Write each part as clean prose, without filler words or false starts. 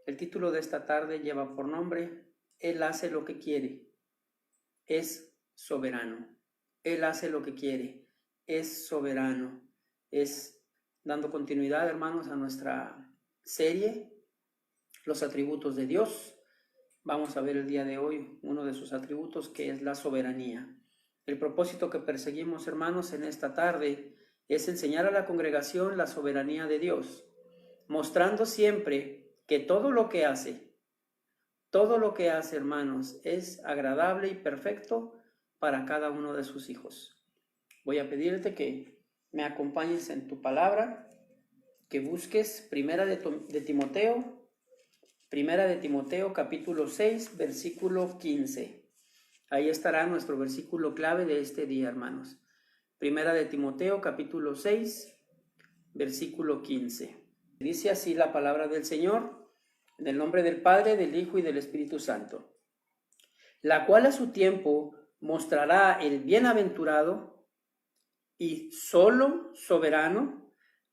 El título de esta tarde lleva por nombre: Él hace lo que quiere, es soberano. Él hace lo que quiere, es soberano. Es dando continuidad, hermanos, a nuestra serie, Los atributos de Dios. Vamos a ver el día de hoy uno de sus atributos, que es la soberanía. El propósito que perseguimos, hermanos, en esta tarde es enseñar a la congregación la soberanía de Dios, mostrando siempre que todo lo que hace, hermanos, es agradable y perfecto para cada uno de sus hijos. Voy a pedirte que me acompañes en tu palabra, que busques Primera de Timoteo capítulo 6, versículo 15. Ahí estará nuestro versículo clave de este día, hermanos. Primera de Timoteo capítulo 6, versículo 15. Dice así la palabra del Señor, en el nombre del Padre, del Hijo y del Espíritu Santo, la cual a su tiempo mostrará el bienaventurado y solo soberano,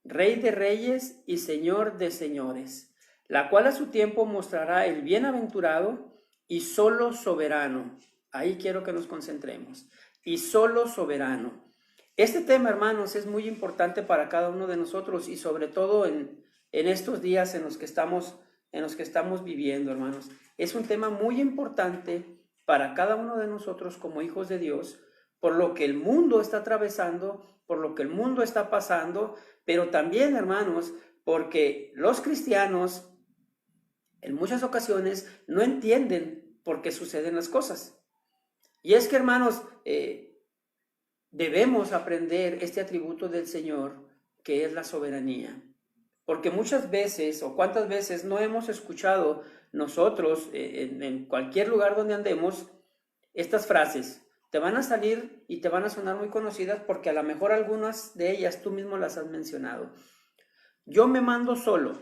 Rey de reyes y Señor de señores, la cual a su tiempo mostrará el bienaventurado y solo soberano. Ahí quiero que nos concentremos. Y solo soberano. Este tema, hermanos, es muy importante para cada uno de nosotros, y sobre todo en estos días en los que estamos viviendo, hermanos. Es un tema muy importante para cada uno de nosotros como hijos de Dios, por lo que el mundo está atravesando, por lo que el mundo está pasando, pero también, hermanos, porque los cristianos en muchas ocasiones no entienden por qué suceden las cosas. Y es que, hermanos, debemos aprender este atributo del Señor, que es la soberanía. Porque muchas veces, o cuántas veces, no hemos escuchado nosotros en cualquier lugar donde andemos estas frases. Te van a salir y te van a sonar muy conocidas, porque a lo mejor algunas de ellas tú mismo las has mencionado. Yo me mando solo.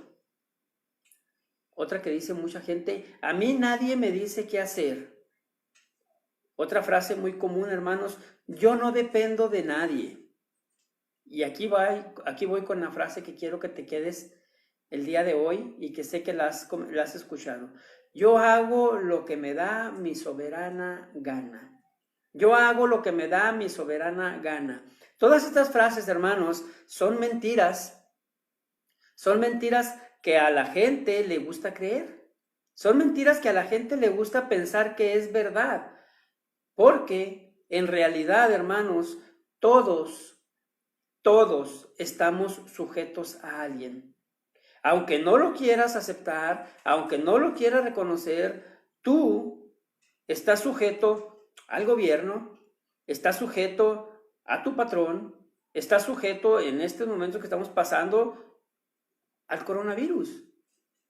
Otra que dice mucha gente: a mí nadie me dice qué hacer. Otra frase muy común, hermanos: yo no dependo de nadie. Y aquí voy con la frase que quiero que te quedes el día de hoy, y que sé que la has escuchado. Yo hago lo que me da mi soberana gana. Yo hago lo que me da mi soberana gana. Todas estas frases, hermanos, son mentiras. Son mentiras que a la gente le gusta creer. Son mentiras que a la gente le gusta pensar que es verdad. Porque en realidad, hermanos, todos estamos sujetos a alguien. Aunque no lo quieras aceptar, aunque no lo quieras reconocer, tú estás sujeto al gobierno, estás sujeto a tu patrón, estás sujeto en estos momentos que estamos pasando al coronavirus.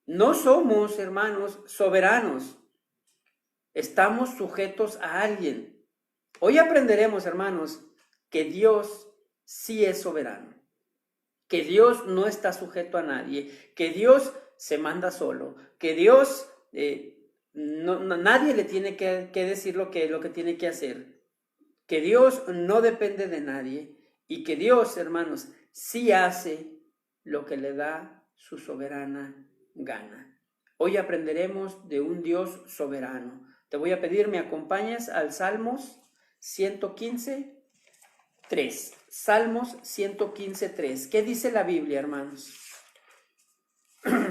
No somos, hermanos, soberanos. Estamos sujetos a alguien. Hoy aprenderemos, hermanos, que Dios sí es soberano, que Dios no está sujeto a nadie, que Dios se manda solo, que Dios nadie le tiene que decir lo que tiene que hacer, que Dios no depende de nadie, y que Dios, hermanos, sí hace lo que le da su soberana gana. Hoy aprenderemos de un Dios soberano. Te voy a pedir me acompañes al Salmos 115, 3. Salmos 115, 3. ¿Qué dice la Biblia, hermanos?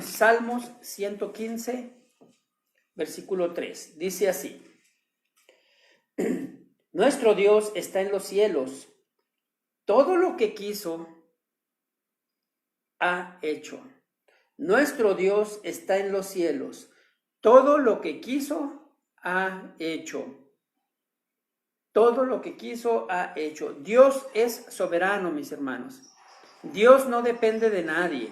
Salmos 115, versículo 3. Dice así: nuestro Dios está en los cielos. Todo lo que quiso ha hecho. Nuestro Dios está en los cielos. Todo lo que quiso ha hecho. Todo lo que quiso ha hecho. Dios es soberano, mis hermanos. Dios no depende de nadie.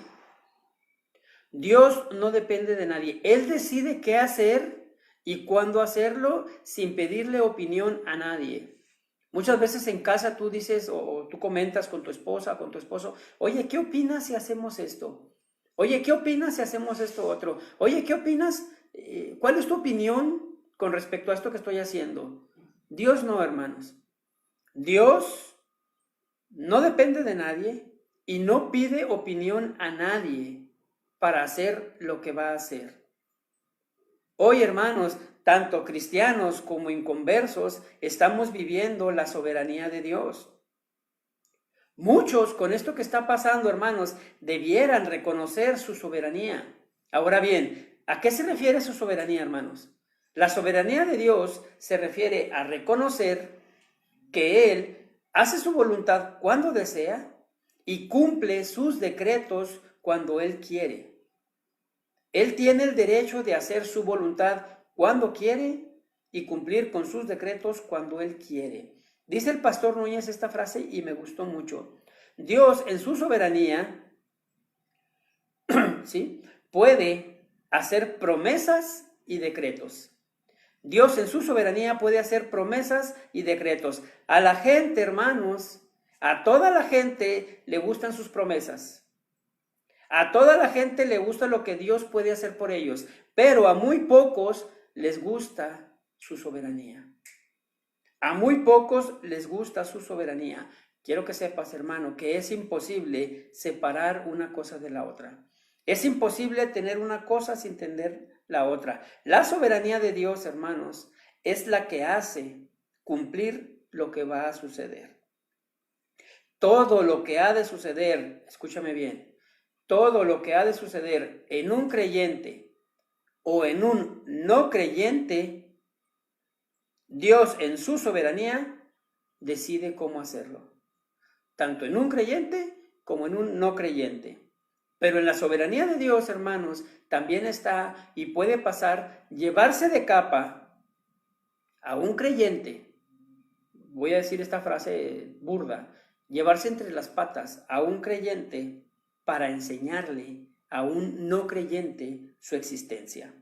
Dios no depende de nadie. Él decide qué hacer y cuándo hacerlo, sin pedirle opinión a nadie. Muchas veces en casa tú dices, o tú comentas con tu esposa, con tu esposo: oye, ¿qué opinas si hacemos esto? Oye, ¿qué opinas si hacemos esto otro? Oye, ¿qué opinas? ¿Cuál es tu opinión con respecto a esto que estoy haciendo? Dios no, hermanos. Dios no depende de nadie y no pide opinión a nadie para hacer lo que va a hacer. Hoy, hermanos, tanto cristianos como inconversos, estamos viviendo la soberanía de Dios. Muchos con esto que está pasando, hermanos, debieran reconocer su soberanía. Ahora bien, ¿a qué se refiere su soberanía, hermanos? La soberanía de Dios se refiere a reconocer que Él hace su voluntad cuando desea y cumple sus decretos cuando Él quiere. Él tiene el derecho de hacer su voluntad cuando quiere y cumplir con sus decretos cuando Él quiere. Dice el pastor Núñez esta frase y me gustó mucho. Dios en su soberanía, ¿sí?, puede hacer promesas y decretos. Dios en su soberanía puede hacer promesas y decretos. A la gente, hermanos, a toda la gente le gustan sus promesas. A toda la gente le gusta lo que Dios puede hacer por ellos, pero a muy pocos les gusta su soberanía. A muy pocos les gusta su soberanía. Quiero que sepas, hermano, que es imposible separar una cosa de la otra. Es imposible tener una cosa sin tener la otra. La soberanía de Dios, hermanos, es la que hace cumplir lo que va a suceder. Todo lo que ha de suceder, escúchame bien, todo lo que ha de suceder en un creyente o en un no creyente, Dios en su soberanía decide cómo hacerlo, tanto en un creyente como en un no creyente. Pero en la soberanía de Dios, hermanos, también está y puede pasar llevarse de capa a un creyente. Voy a decir esta frase burda, llevarse entre las patas a un creyente para enseñarle a un no creyente su existencia.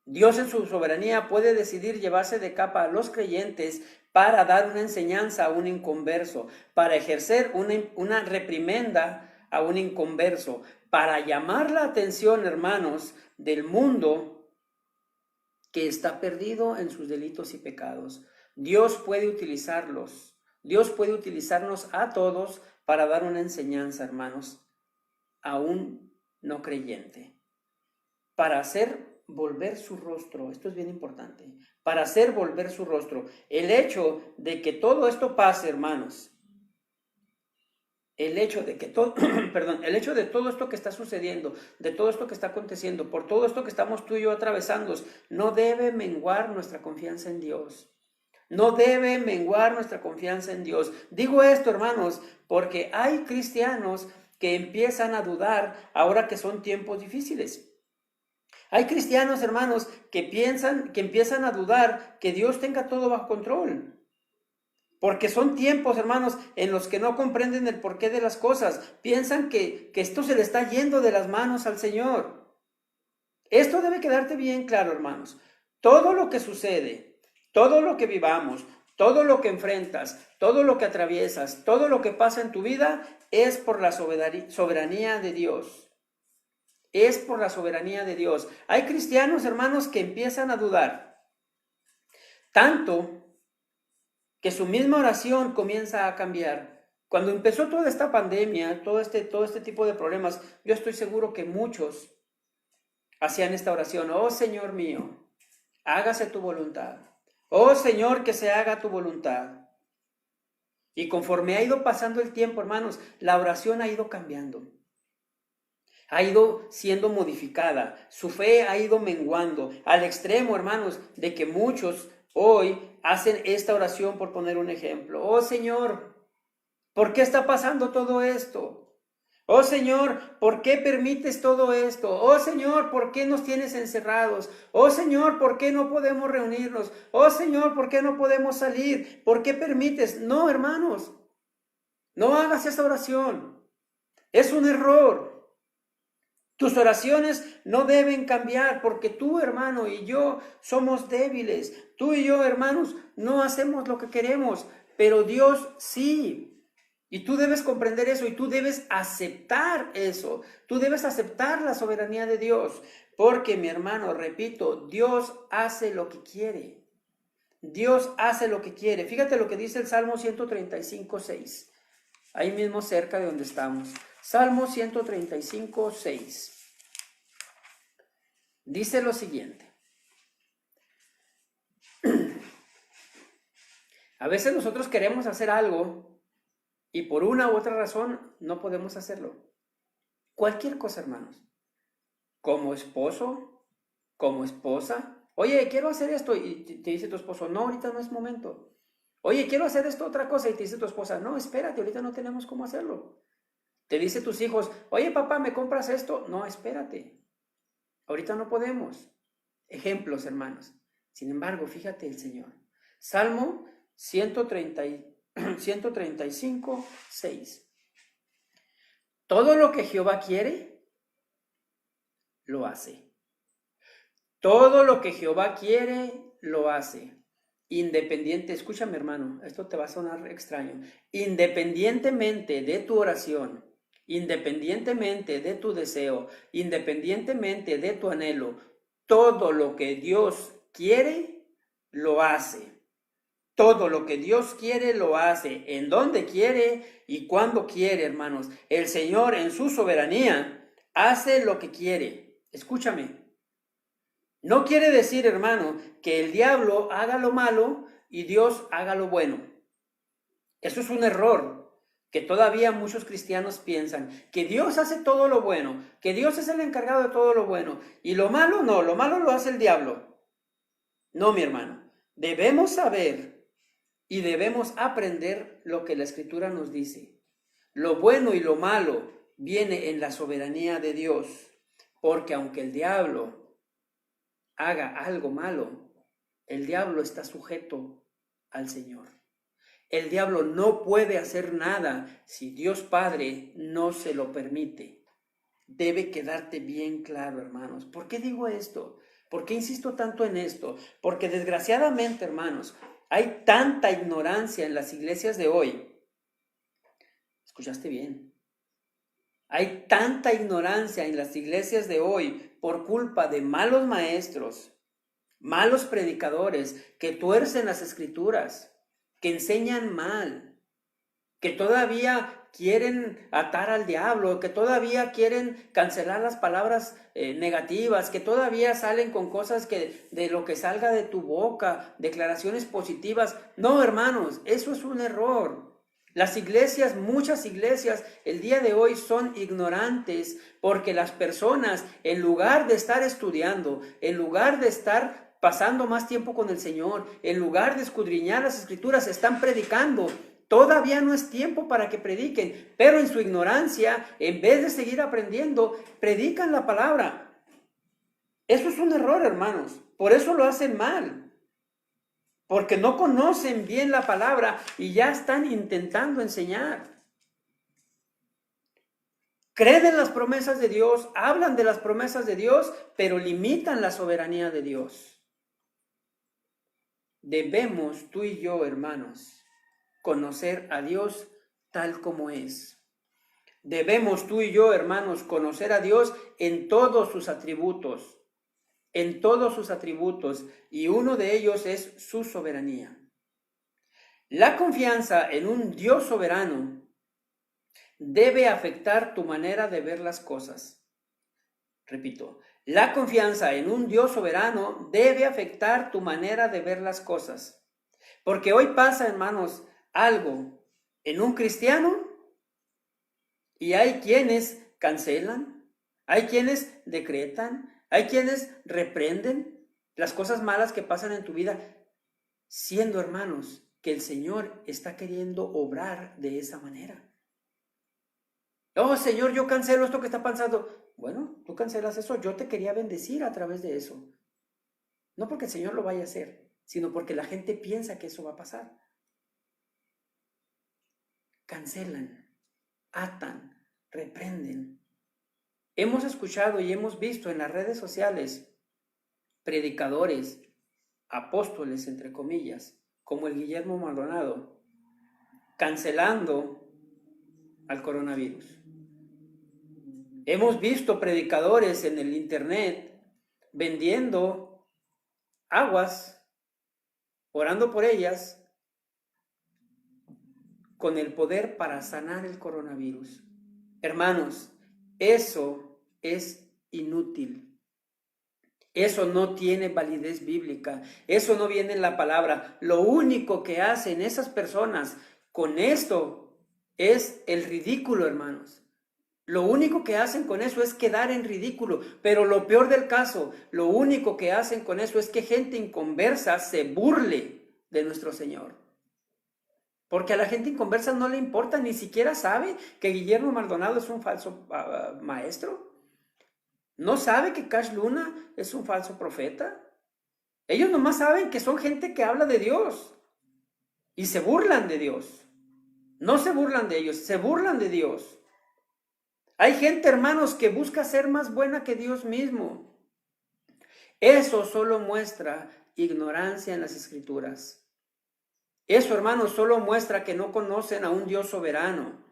Dios en su soberanía puede decidir llevarse de capa a los creyentes para dar una enseñanza a un inconverso, para ejercer una reprimenda a un inconverso, para llamar la atención, hermanos, del mundo que está perdido en sus delitos y pecados. Dios puede utilizarlos. Dios puede utilizarnos a todos para dar una enseñanza, hermanos, a un no creyente, para hacer volver su rostro. Esto es bien importante, para hacer volver su rostro. El hecho de que todo esto pase, hermanos, el hecho de que todo, el hecho de todo esto que está sucediendo, de todo esto que está aconteciendo, por todo esto que estamos tú y yo atravesando, no debe menguar nuestra confianza en Dios. No debe menguar nuestra confianza en Dios. Digo esto, hermanos, porque hay cristianos que empiezan a dudar ahora que son tiempos difíciles. Hay cristianos, hermanos, que empiezan a dudar que Dios tenga todo bajo control. Porque son tiempos, hermanos, en los que no comprenden el porqué de las cosas. Piensan que esto se le está yendo de las manos al Señor. Esto debe quedarte bien claro, hermanos. Todo lo que sucede, todo lo que vivamos, todo lo que enfrentas, todo lo que atraviesas, todo lo que pasa en tu vida es por la soberanía de Dios. Es por la soberanía de Dios. Hay cristianos, hermanos, que empiezan a dudar. Tanto que su misma oración comienza a cambiar. Cuando empezó toda esta pandemia, todo este tipo de problemas, yo estoy seguro que muchos hacían esta oración: oh Señor mío, hágase tu voluntad. Oh Señor, que se haga tu voluntad. Y conforme ha ido pasando el tiempo, hermanos, la oración ha ido cambiando. Ha ido siendo modificada. Su fe ha ido menguando al extremo, hermanos, de que muchos hoy hacen esta oración por poner un ejemplo. Oh Señor, ¿por qué está pasando todo esto? Oh Señor, ¿por qué permites todo esto? Oh Señor, ¿por qué nos tienes encerrados? Oh Señor, ¿por qué no podemos reunirnos? Oh Señor, ¿por qué no podemos salir? ¿Por qué permites? No, hermanos, no hagas esa oración. Es un error. Tus oraciones no deben cambiar porque tú, hermano, y yo somos débiles. Tú y yo, hermanos, no hacemos lo que queremos, pero Dios sí. Y tú debes comprender eso y tú debes aceptar eso. Tú debes aceptar la soberanía de Dios. Porque, mi hermano, repito, Dios hace lo que quiere. Dios hace lo que quiere. Fíjate lo que dice el Salmo 135:6. Ahí mismo cerca de donde estamos. Salmo 135:6. Dice lo siguiente: A veces nosotros queremos hacer algo y por una u otra razón no podemos hacerlo. Cualquier cosa, hermanos. Como esposo, como esposa. Oye, quiero hacer esto y te dice tu esposo, no, ahorita no es momento. Oye, quiero hacer esto otra cosa y te dice tu esposa, no, espérate, ahorita no tenemos cómo hacerlo. Te dice tus hijos, oye papá, ¿me compras esto? No, espérate, ahorita no podemos. Ejemplos, hermanos. Sin embargo, fíjate el Señor. Salmo 135, 6. Todo lo que Jehová quiere, lo hace. Todo lo que Jehová quiere, lo hace. Independiente, escúchame hermano, esto te va a sonar extraño. Independientemente de tu oración, independientemente de tu deseo, independientemente de tu anhelo, todo lo que Dios quiere, lo hace. Todo lo que Dios quiere, lo hace. En donde quiere y cuando quiere, hermanos. El Señor en su soberanía hace lo que quiere. Escúchame. No quiere decir, hermano, que el diablo haga lo malo y Dios haga lo bueno. Eso es un error que todavía muchos cristianos piensan, que Dios hace todo lo bueno, que Dios es el encargado de todo lo bueno, y lo malo no, lo malo lo hace el diablo. No, mi hermano, debemos saber y debemos aprender lo que la Escritura nos dice. Lo bueno y lo malo viene en la soberanía de Dios, porque aunque el diablo haga algo malo, el diablo está sujeto al Señor. El diablo no puede hacer nada si Dios Padre no se lo permite. Debe quedarte bien claro, hermanos. ¿Por qué digo esto? ¿Por qué insisto tanto en esto? Porque desgraciadamente, hermanos, hay tanta ignorancia en las iglesias de hoy. ¿Escuchaste bien? Hay tanta ignorancia en las iglesias de hoy por culpa de malos maestros, malos predicadores que tuercen las escrituras, que enseñan mal, que todavía quieren atar al diablo, que todavía quieren cancelar las palabras negativas, que todavía salen con cosas que de lo que salga de tu boca, declaraciones positivas. No, hermanos, eso es un error. Las iglesias, muchas iglesias, el día de hoy son ignorantes porque las personas, en lugar de estar estudiando, en lugar de estar pasando más tiempo con el Señor, en lugar de escudriñar las escrituras, están predicando. Todavía no es tiempo para que prediquen, pero en su ignorancia, en vez de seguir aprendiendo, predican la palabra. Eso es un error, hermanos. Por eso lo hacen mal. Porque no conocen bien la palabra y ya están intentando enseñar. Creen en las promesas de Dios, hablan de las promesas de Dios, pero limitan la soberanía de Dios. Debemos tú y yo, hermanos, conocer a Dios tal como es. Debemos tú y yo, hermanos, conocer a Dios en todos sus atributos, y uno de ellos es su soberanía. La confianza en un Dios soberano debe afectar tu manera de ver las cosas. Repito, la confianza en un Dios soberano debe afectar tu manera de ver las cosas. Porque hoy pasa, hermanos, algo en un cristiano y hay quienes cancelan, hay quienes decretan, hay quienes reprenden las cosas malas que pasan en tu vida, siendo, hermanos, que el Señor está queriendo obrar de esa manera. Oh, Señor, yo cancelo esto que está pasando. Bueno, tú cancelas eso, yo te quería bendecir a través de eso. No porque el Señor lo vaya a hacer, sino porque la gente piensa que eso va a pasar. Cancelan, atan, reprenden. Hemos escuchado y hemos visto en las redes sociales predicadores, apóstoles, entre comillas, como el Guillermo Maldonado, cancelando al coronavirus. Hemos visto predicadores en el internet vendiendo aguas, orando por ellas, con el poder para sanar el coronavirus. Hermanos, eso es inútil. Eso no tiene validez bíblica, eso no viene en la palabra. Lo único que hacen esas personas con esto es el ridículo, hermanos. Lo único que hacen con eso es quedar en ridículo, pero lo peor del caso, lo único que hacen con eso es que gente inconversa se burle de nuestro Señor. Porque a la gente inconversa no le importa, ni siquiera sabe que Guillermo Maldonado es un falso maestro. No sabe que Cash Luna es un falso profeta. Ellos nomás saben que son gente que habla de Dios y se burlan de Dios. No se burlan de ellos, se burlan de Dios. Hay gente, hermanos, que busca ser más buena que Dios mismo. Eso solo muestra ignorancia en las Escrituras. Eso, hermanos, solo muestra que no conocen a un Dios soberano.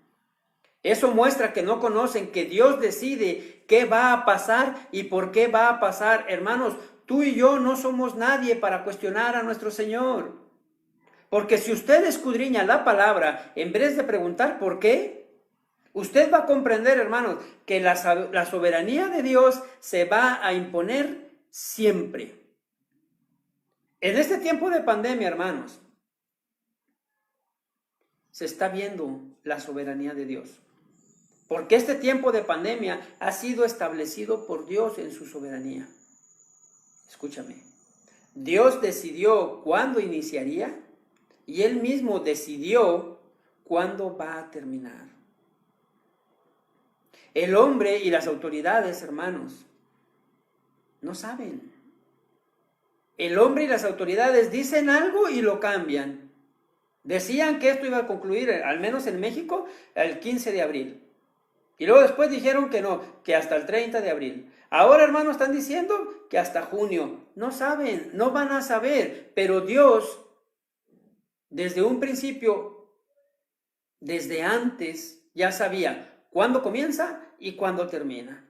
Eso muestra que no conocen que Dios decide qué va a pasar y por qué va a pasar. Hermanos, tú y yo no somos nadie para cuestionar a nuestro Señor. Porque si usted escudriña la palabra, en vez de preguntar por qué, usted va a comprender, hermanos, que la soberanía de Dios se va a imponer siempre. En este tiempo de pandemia, hermanos, se está viendo la soberanía de Dios. Porque este tiempo de pandemia ha sido establecido por Dios en su soberanía. Escúchame. Dios decidió cuándo iniciaría y Él mismo decidió cuándo va a terminar. El hombre y las autoridades, hermanos, no saben. El hombre y las autoridades dicen algo y lo cambian. Decían que esto iba a concluir, al menos en México, el 15 de abril. Y luego después dijeron que no, que hasta el 30 de abril. Ahora, hermanos, están diciendo que hasta junio. No saben, no van a saber. Pero Dios, desde un principio, desde antes, ya sabía cuándo comienza y cuándo termina.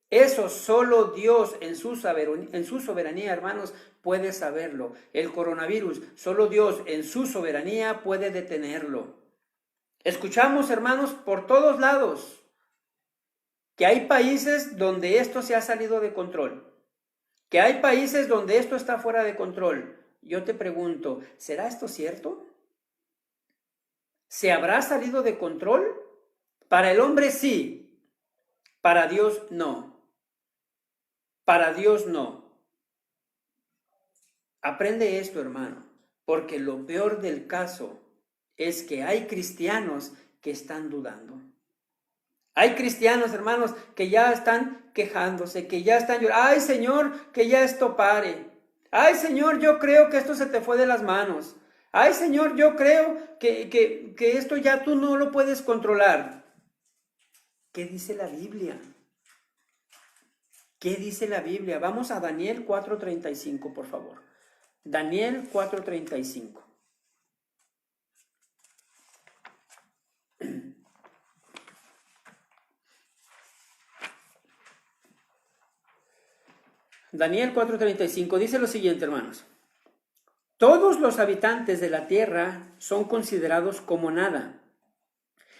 Eso solo Dios en su soberanía, hermanos, puede saberlo. El coronavirus, solo Dios en su soberanía puede detenerlo. Escuchamos, hermanos, por todos lados que hay países donde esto se ha salido de control, que hay países donde esto está fuera de control. Yo te pregunto, ¿será esto cierto? ¿Se habrá salido de control? Para el hombre sí, para Dios no. Para Dios no. Aprende esto, hermano, porque lo peor del caso es que hay cristianos que están dudando. Hay cristianos, hermanos, que ya están quejándose, que ya están llorando. Ay, Señor, que ya esto pare. Ay, Señor, yo creo que esto se te fue de las manos. Ay, Señor, yo creo que esto ya tú no lo puedes controlar. ¿Qué dice la Biblia? ¿Qué dice la Biblia? Vamos a Daniel 4:35, por favor. Daniel 4:35. Daniel 4:35 dice lo siguiente, hermanos. Todos los habitantes de la tierra son considerados como nada,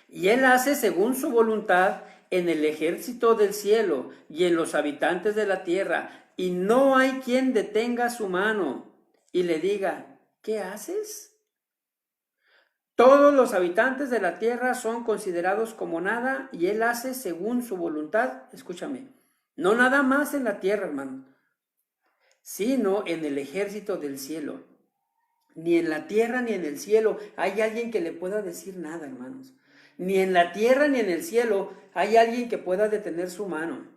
y Él hace según su voluntad en el ejército del cielo y en los habitantes de la tierra, y no hay quien detenga su mano y le diga, ¿qué haces? Todos los habitantes de la tierra son considerados como nada, y Él hace según su voluntad. Escúchame, no nada más en la tierra, hermano, sino en el ejército del cielo. Ni en la tierra ni en el cielo hay alguien que le pueda decir nada, hermanos. Ni en la tierra ni en el cielo hay alguien que pueda detener su mano.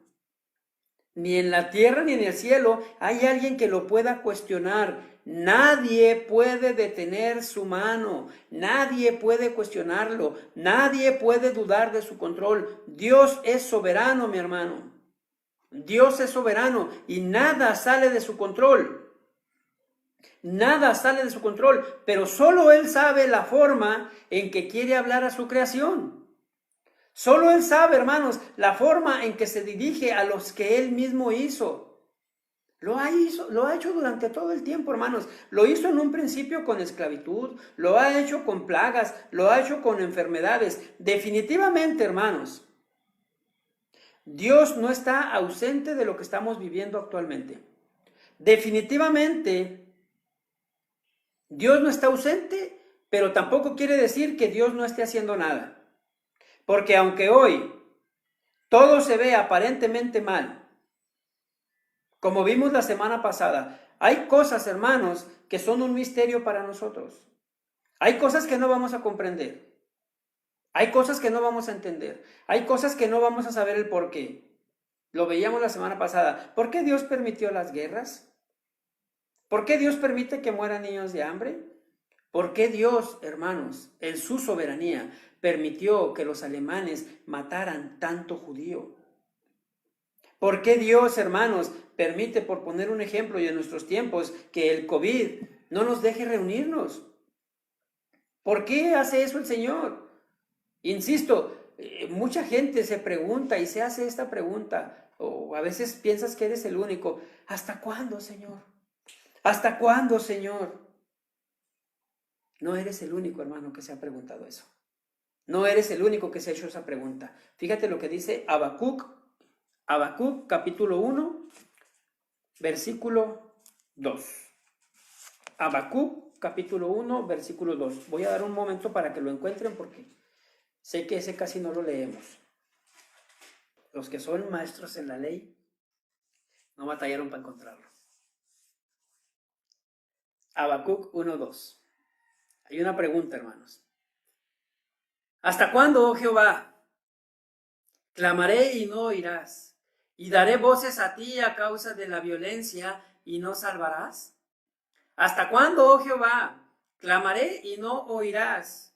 Ni en la tierra ni en el cielo hay alguien que lo pueda cuestionar. Nadie puede detener su mano. Nadie puede cuestionarlo. Nadie puede dudar de su control. Dios es soberano, mi hermano. Dios es soberano y nada sale de su control. Nada sale de su control, pero solo Él sabe la forma en que quiere hablar a su creación. Solo Él sabe, hermanos, la forma en que se dirige a los que Él mismo hizo. Lo ha hecho durante todo el tiempo, hermanos. Lo hizo en un principio con esclavitud, lo ha hecho con plagas, lo ha hecho con enfermedades. Definitivamente, hermanos, Dios no está ausente de lo que estamos viviendo actualmente. Definitivamente, Dios no está ausente, pero tampoco quiere decir que Dios no esté haciendo nada. Porque aunque hoy todo se ve aparentemente mal, como vimos la semana pasada, hay cosas, hermanos, que son un misterio para nosotros. Hay cosas que no vamos a comprender. Hay cosas que no vamos a entender. Hay cosas que no vamos a saber el por qué. Lo veíamos la semana pasada. ¿Por qué Dios permitió las guerras? ¿Por qué Dios permite que mueran niños de hambre? ¿Por qué Dios, hermanos, en su soberanía, permitió que los alemanes mataran tanto judío? ¿Por qué Dios, hermanos, permite, por poner un ejemplo y en nuestros tiempos, que el COVID no nos deje reunirnos? ¿Por qué hace eso el Señor? Insisto, mucha gente se pregunta y se hace esta pregunta, o a veces piensas que eres el único. ¿Hasta cuándo, Señor? ¿Hasta cuándo, Señor? No eres el único, hermano, que se ha preguntado eso. No eres el único que se ha hecho esa pregunta. Fíjate lo que dice Habacuc capítulo 1, versículo 2. Habacuc capítulo 1, versículo 2. Voy a dar un momento para que lo encuentren porque sé que ese casi no lo leemos. Los que son maestros en la ley no batallaron para encontrarlo. Habacuc 1, 2. Hay una pregunta, hermanos. ¿Hasta cuándo, oh Jehová? Clamaré y no oirás, y daré voces a ti a causa de la violencia y no salvarás. ¿Hasta cuándo, oh Jehová? Clamaré y no oirás.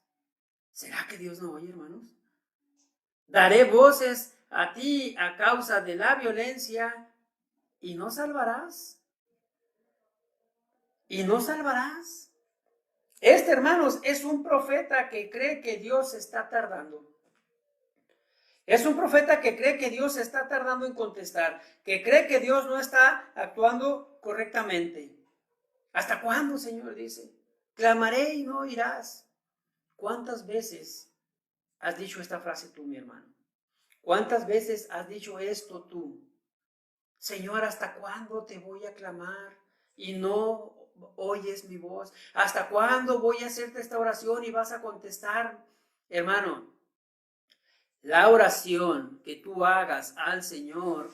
¿Será que Dios no oye, hermanos? Daré voces a ti a causa de la violencia y no salvarás. Y no salvarás. Este, hermanos, es un profeta que cree que Dios está tardando. Es un profeta que cree que Dios está tardando en contestar, que cree que Dios no está actuando correctamente. ¿Hasta cuándo, Señor? Dice. Clamaré y no oirás. ¿Cuántas veces has dicho esta frase tú, mi hermano? ¿Cuántas veces has dicho esto tú? Señor, ¿hasta cuándo te voy a clamar y no oyes mi voz? ¿Hasta cuándo voy a hacerte esta oración y vas a contestar? Hermano, la oración que tú hagas al Señor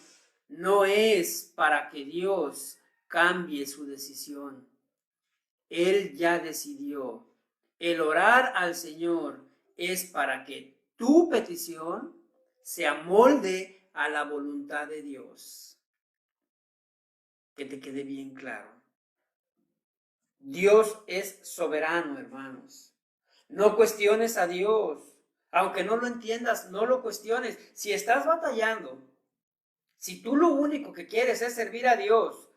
no es para que Dios cambie su decisión. Él ya decidió. El orar al Señor es para que tu petición se amolde a la voluntad de Dios. Que te quede bien claro. Dios es soberano, hermanos. No cuestiones a Dios. Aunque no lo entiendas, no lo cuestiones. Si estás batallando, si tú lo único que quieres es servir a Dios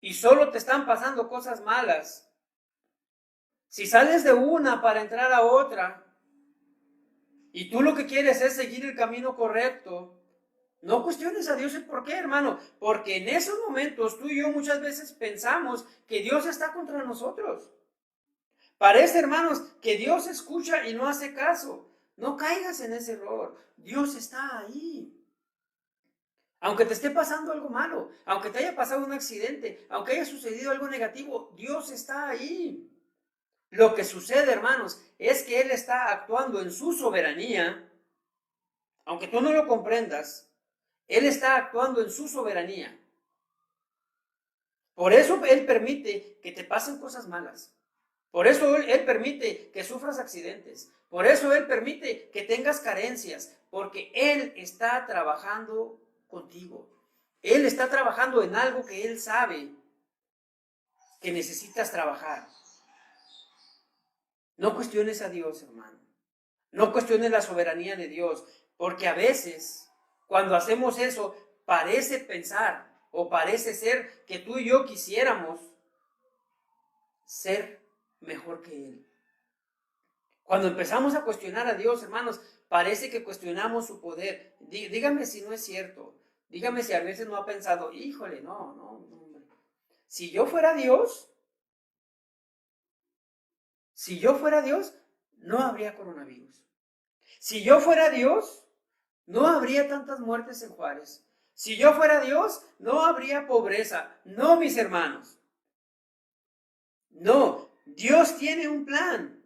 y solo te están pasando cosas malas, si sales de una para entrar a otra y tú lo que quieres es seguir el camino correcto, no cuestiones a Dios el por qué, hermano, porque en esos momentos tú y yo muchas veces pensamos que Dios está contra nosotros. Parece, hermanos, que Dios escucha y no hace caso. No caigas en ese error. Dios está ahí. Aunque te esté pasando algo malo, aunque te haya pasado un accidente, aunque haya sucedido algo negativo, Dios está ahí. Lo que sucede, hermanos, es que Él está actuando en su soberanía, aunque tú no lo comprendas, Él está actuando en su soberanía. Por eso Él permite que te pasen cosas malas. Por eso Él permite que sufras accidentes. Por eso Él permite que tengas carencias. Porque Él está trabajando contigo. Él está trabajando en algo que Él sabe que necesitas trabajar. No cuestiones a Dios, hermano. No cuestiones la soberanía de Dios. Porque a veces, cuando hacemos eso, parece pensar o parece ser que tú y yo quisiéramos ser mejor que Él. Cuando empezamos a cuestionar a Dios, hermanos, parece que cuestionamos su poder. Dígame si no es cierto. Dígame si a veces no ha pensado, híjole, no, hombre. Si yo fuera Dios, no habría coronavirus. Si yo fuera Dios, no habría tantas muertes en Juárez. Si yo fuera Dios, no habría pobreza. No, mis hermanos. No, Dios tiene un plan.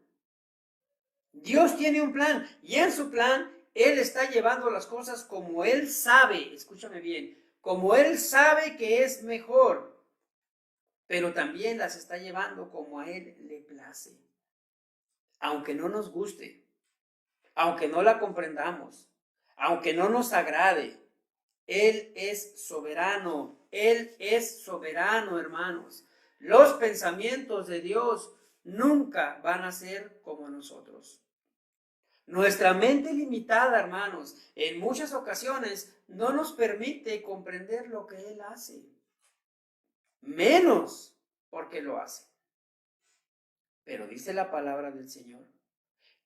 Dios tiene un plan. Y en su plan, Él está llevando las cosas como Él sabe. Escúchame bien. Como Él sabe que es mejor. Pero también las está llevando como a Él le place. Aunque no nos guste. Aunque no la comprendamos. Aunque no nos agrade. Él es soberano. Él es soberano, hermanos. Los pensamientos de Dios nunca van a ser como nosotros. Nuestra mente limitada, hermanos, en muchas ocasiones no nos permite comprender lo que Él hace. Menos porque lo hace. Pero dice la palabra del Señor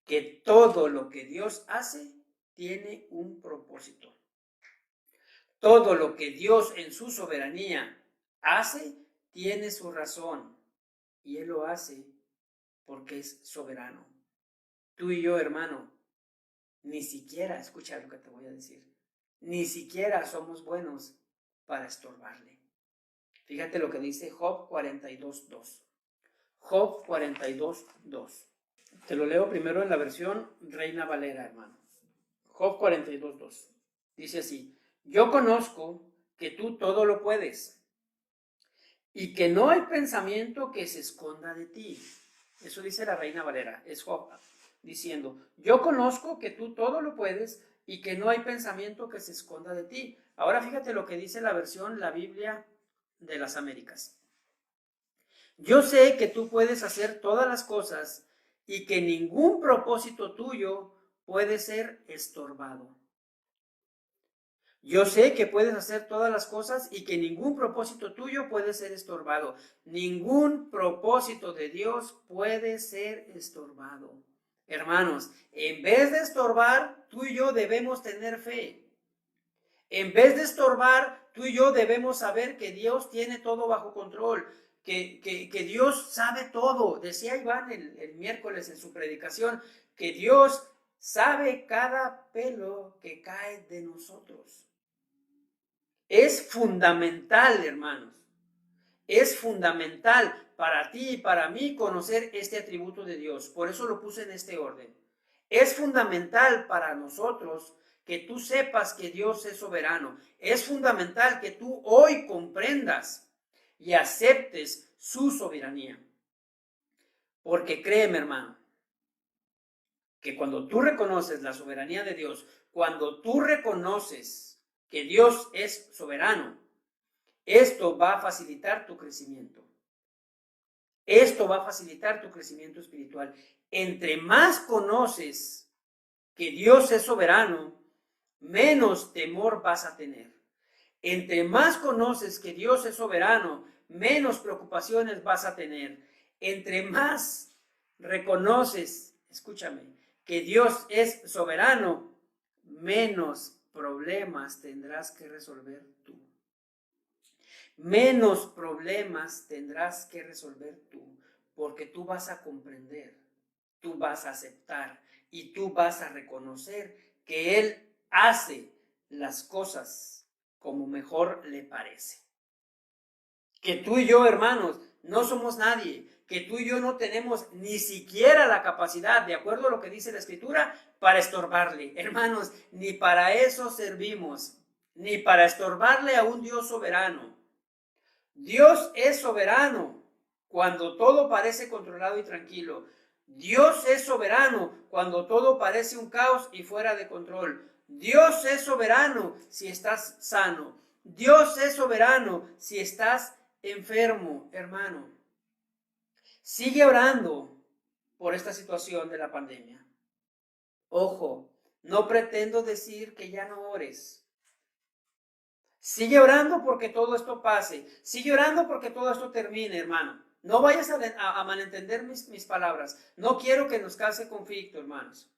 que todo lo que Dios hace tiene un propósito. Todo lo que Dios en su soberanía hace tiene su razón. Y Él lo hace porque es soberano. Tú y yo, hermano, ni siquiera, escucha lo que te voy a decir, ni siquiera somos buenos para estorbarle. Fíjate lo que dice Job 42:2. Job 42:2. Te lo leo primero en la versión Reina Valera, hermano. Job 42:2. Dice así: yo conozco que tú todo lo puedes y que no hay pensamiento que se esconda de ti. Eso dice la Reina Valera. Es Job diciendo: yo conozco que tú todo lo puedes y que no hay pensamiento que se esconda de ti. Ahora fíjate lo que dice la versión, la Biblia de las Américas. Yo sé que tú puedes hacer todas las cosas y que ningún propósito tuyo puede ser estorbado. Yo sé que puedes hacer todas las cosas y que ningún propósito tuyo puede ser estorbado. Ningún propósito de Dios puede ser estorbado. Hermanos, en vez de estorbar, tú y yo debemos tener fe. En vez de estorbar, tú y yo debemos saber que Dios tiene todo bajo control, que Dios sabe todo. Decía Iván el miércoles en su predicación, que Dios sabe cada pelo que cae de nosotros. Es fundamental, hermanos. Es fundamental para ti y para mí conocer este atributo de Dios. Por eso lo puse en este orden. Es fundamental para nosotros que tú sepas que Dios es soberano. Es fundamental que tú hoy comprendas y aceptes su soberanía. Porque créeme, hermano, que cuando tú reconoces la soberanía de Dios, cuando tú reconoces que Dios es soberano, esto va a facilitar tu crecimiento. Esto va a facilitar tu crecimiento espiritual. Entre más conoces que Dios es soberano, menos temor vas a tener. Entre más conoces que Dios es soberano, menos preocupaciones vas a tener. Entre más reconoces, escúchame, que Dios es soberano, menos problemas tendrás que resolver tú. Menos problemas tendrás que resolver tú, porque tú vas a comprender, tú vas a aceptar y tú vas a reconocer que Él hace las cosas como mejor le parece. Que tú y yo, hermanos, no somos nadie, que tú y yo no tenemos ni siquiera la capacidad, de acuerdo a lo que dice la Escritura, para estorbarle. Hermanos, ni para eso servimos, ni para estorbarle a un Dios soberano. Dios es soberano cuando todo parece controlado y tranquilo. Dios es soberano cuando todo parece un caos y fuera de control. Dios es soberano si estás sano. Dios es soberano si estás enfermo, hermano. Sigue orando por esta situación de la pandemia. Ojo, no pretendo decir que ya no ores. Sigue orando porque todo esto pase. Sigue orando porque todo esto termine, hermano. No vayas a malentender mis palabras. No quiero que nos cause conflicto, hermanos.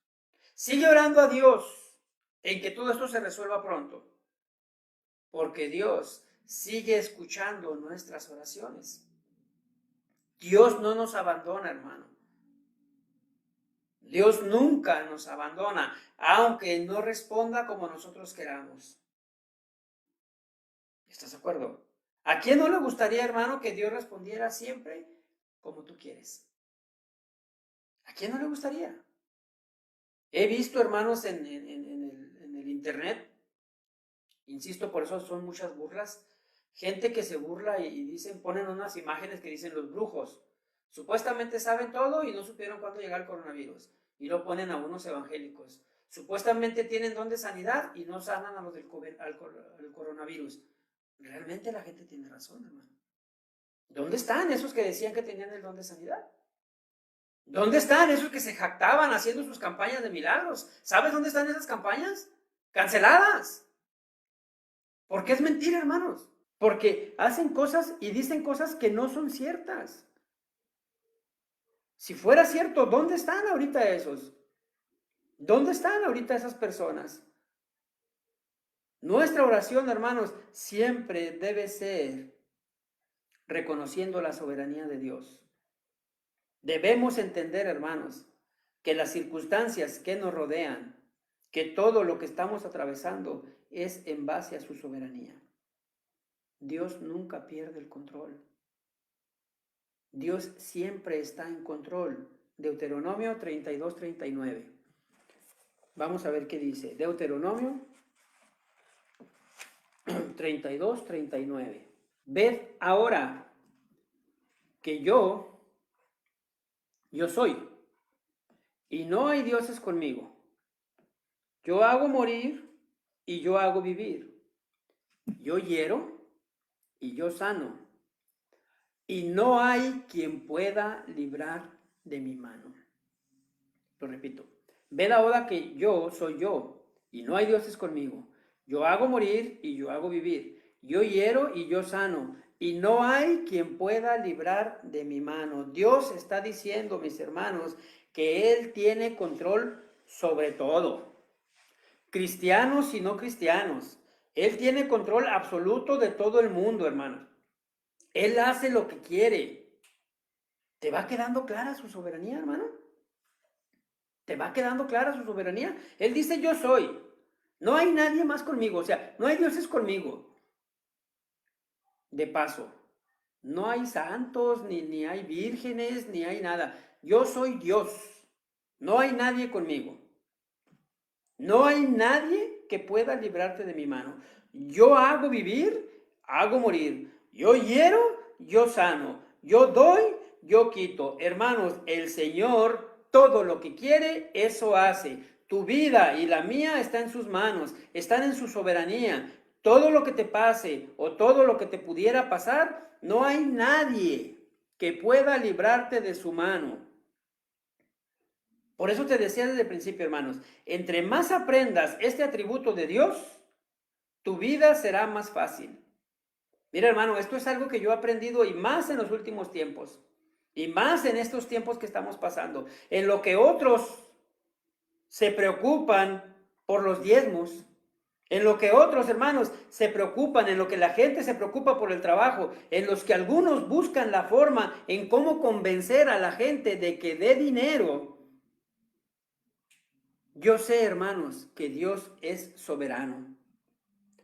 Sigue orando a Dios en que todo esto se resuelva pronto. Porque Dios sigue escuchando nuestras oraciones. Dios no nos abandona, hermano. Dios nunca nos abandona, aunque no responda como nosotros queramos. ¿Estás de acuerdo? ¿A quién no le gustaría, hermano, que Dios respondiera siempre como tú quieres? ¿A quién no le gustaría? He visto, hermanos, en el internet, insisto, por eso son muchas burlas, gente que se burla y dicen, ponen unas imágenes que dicen los brujos. Supuestamente saben todo y no supieron cuándo llegar el coronavirus. Y lo ponen a unos evangélicos. Supuestamente tienen don de sanidad y no sanan a los del al coronavirus. Realmente la gente tiene razón, hermano. ¿Dónde están esos que decían que tenían el don de sanidad? ¿Dónde están esos que se jactaban haciendo sus campañas de milagros? ¿Sabes dónde están esas campañas? Canceladas. ¿Por qué es mentira, hermanos? Porque hacen cosas y dicen cosas que no son ciertas. Si fuera cierto, ¿dónde están ahorita esos? ¿Dónde están ahorita esas personas? Nuestra oración, hermanos, siempre debe ser reconociendo la soberanía de Dios. Debemos entender, hermanos, que las circunstancias que nos rodean, que todo lo que estamos atravesando es en base a su soberanía. Dios nunca pierde el control. Dios siempre está en control. Deuteronomio 32-39. Vamos a ver qué dice. Deuteronomio 32-39. Ved ahora que yo soy, y no hay dioses conmigo. Yo hago morir y yo hago vivir. Yo hiero y yo sano. Y no hay quien pueda librar de mi mano. Lo repito. Ved ahora que yo soy yo, y no hay dioses conmigo. Yo hago morir y yo hago vivir. Yo hiero y yo sano. Y no hay quien pueda librar de mi mano. Dios está diciendo, mis hermanos, que Él tiene control sobre todo. Cristianos y no cristianos. Él tiene control absoluto de todo el mundo, hermanos. Él hace lo que quiere. ¿Te va quedando clara su soberanía, hermano? ¿Te va quedando clara su soberanía? Él dice, yo soy. No hay nadie más conmigo. O sea, no hay dioses conmigo. De paso, no hay santos, ni hay vírgenes, ni hay nada. Yo soy Dios. No hay nadie conmigo. No hay nadie que pueda librarte de mi mano. Yo hago vivir, hago morir. Yo hiero, yo sano. Yo doy, yo quito. Hermanos, el Señor todo lo que quiere, eso hace. Tu vida y la mía está en sus manos, están en su soberanía. Todo lo que te pase o todo lo que te pudiera pasar, no hay nadie que pueda librarte de su mano. Por eso te decía desde el principio, hermanos, entre más aprendas este atributo de Dios, tu vida será más fácil. Mira, hermano, esto es algo que yo he aprendido y más en los últimos tiempos, y más en estos tiempos que estamos pasando, en lo que otros se preocupan por los diezmos, en lo que otros hermanos se preocupan, en lo que la gente se preocupa por el trabajo, en los que algunos buscan la forma en cómo convencer a la gente de que dé dinero. Yo sé, hermanos, que Dios es soberano.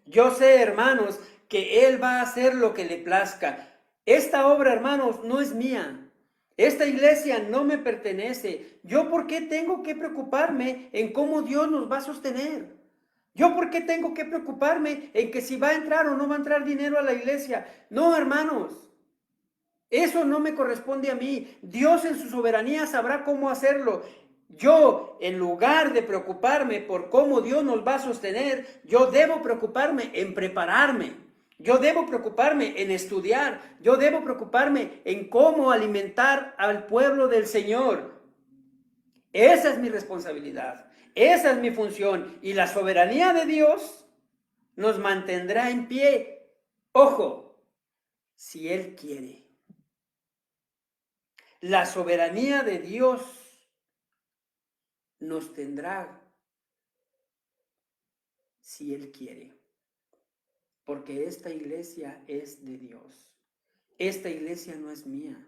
Yo sé, hermanos, que Él va a hacer lo que le plazca. Esta obra, hermanos, no es mía. Esta iglesia no me pertenece. ¿Yo por qué tengo que preocuparme en cómo Dios nos va a sostener? ¿Yo por qué tengo que preocuparme en que si va a entrar o no va a entrar dinero a la iglesia? No, hermanos. Eso no me corresponde a mí. Dios en su soberanía sabrá cómo hacerlo. Yo, en lugar de preocuparme por cómo Dios nos va a sostener, yo debo preocuparme en prepararme. Yo debo preocuparme en estudiar. Yo debo preocuparme en cómo alimentar al pueblo del Señor. Esa es mi responsabilidad. Esa es mi función. Y la soberanía de Dios nos mantendrá en pie. Ojo, si Él quiere. La soberanía de Dios nos tendrá si Él quiere, porque esta iglesia es de Dios. Esta iglesia no es mía,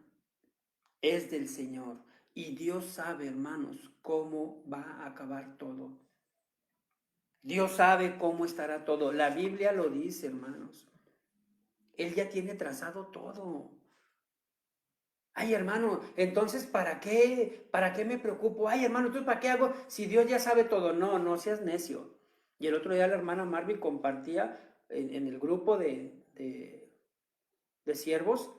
es del Señor. Y Dios sabe, hermanos, cómo va a acabar todo. Dios sabe cómo estará todo. La Biblia lo dice, hermanos. Él ya tiene trazado todo. Ay, hermano, entonces, ¿para qué? ¿Para qué me preocupo? Ay, hermano, ¿tú para qué hago si Dios ya sabe todo? No, no seas necio. Y el otro día la hermana Marvin compartía en el grupo de siervos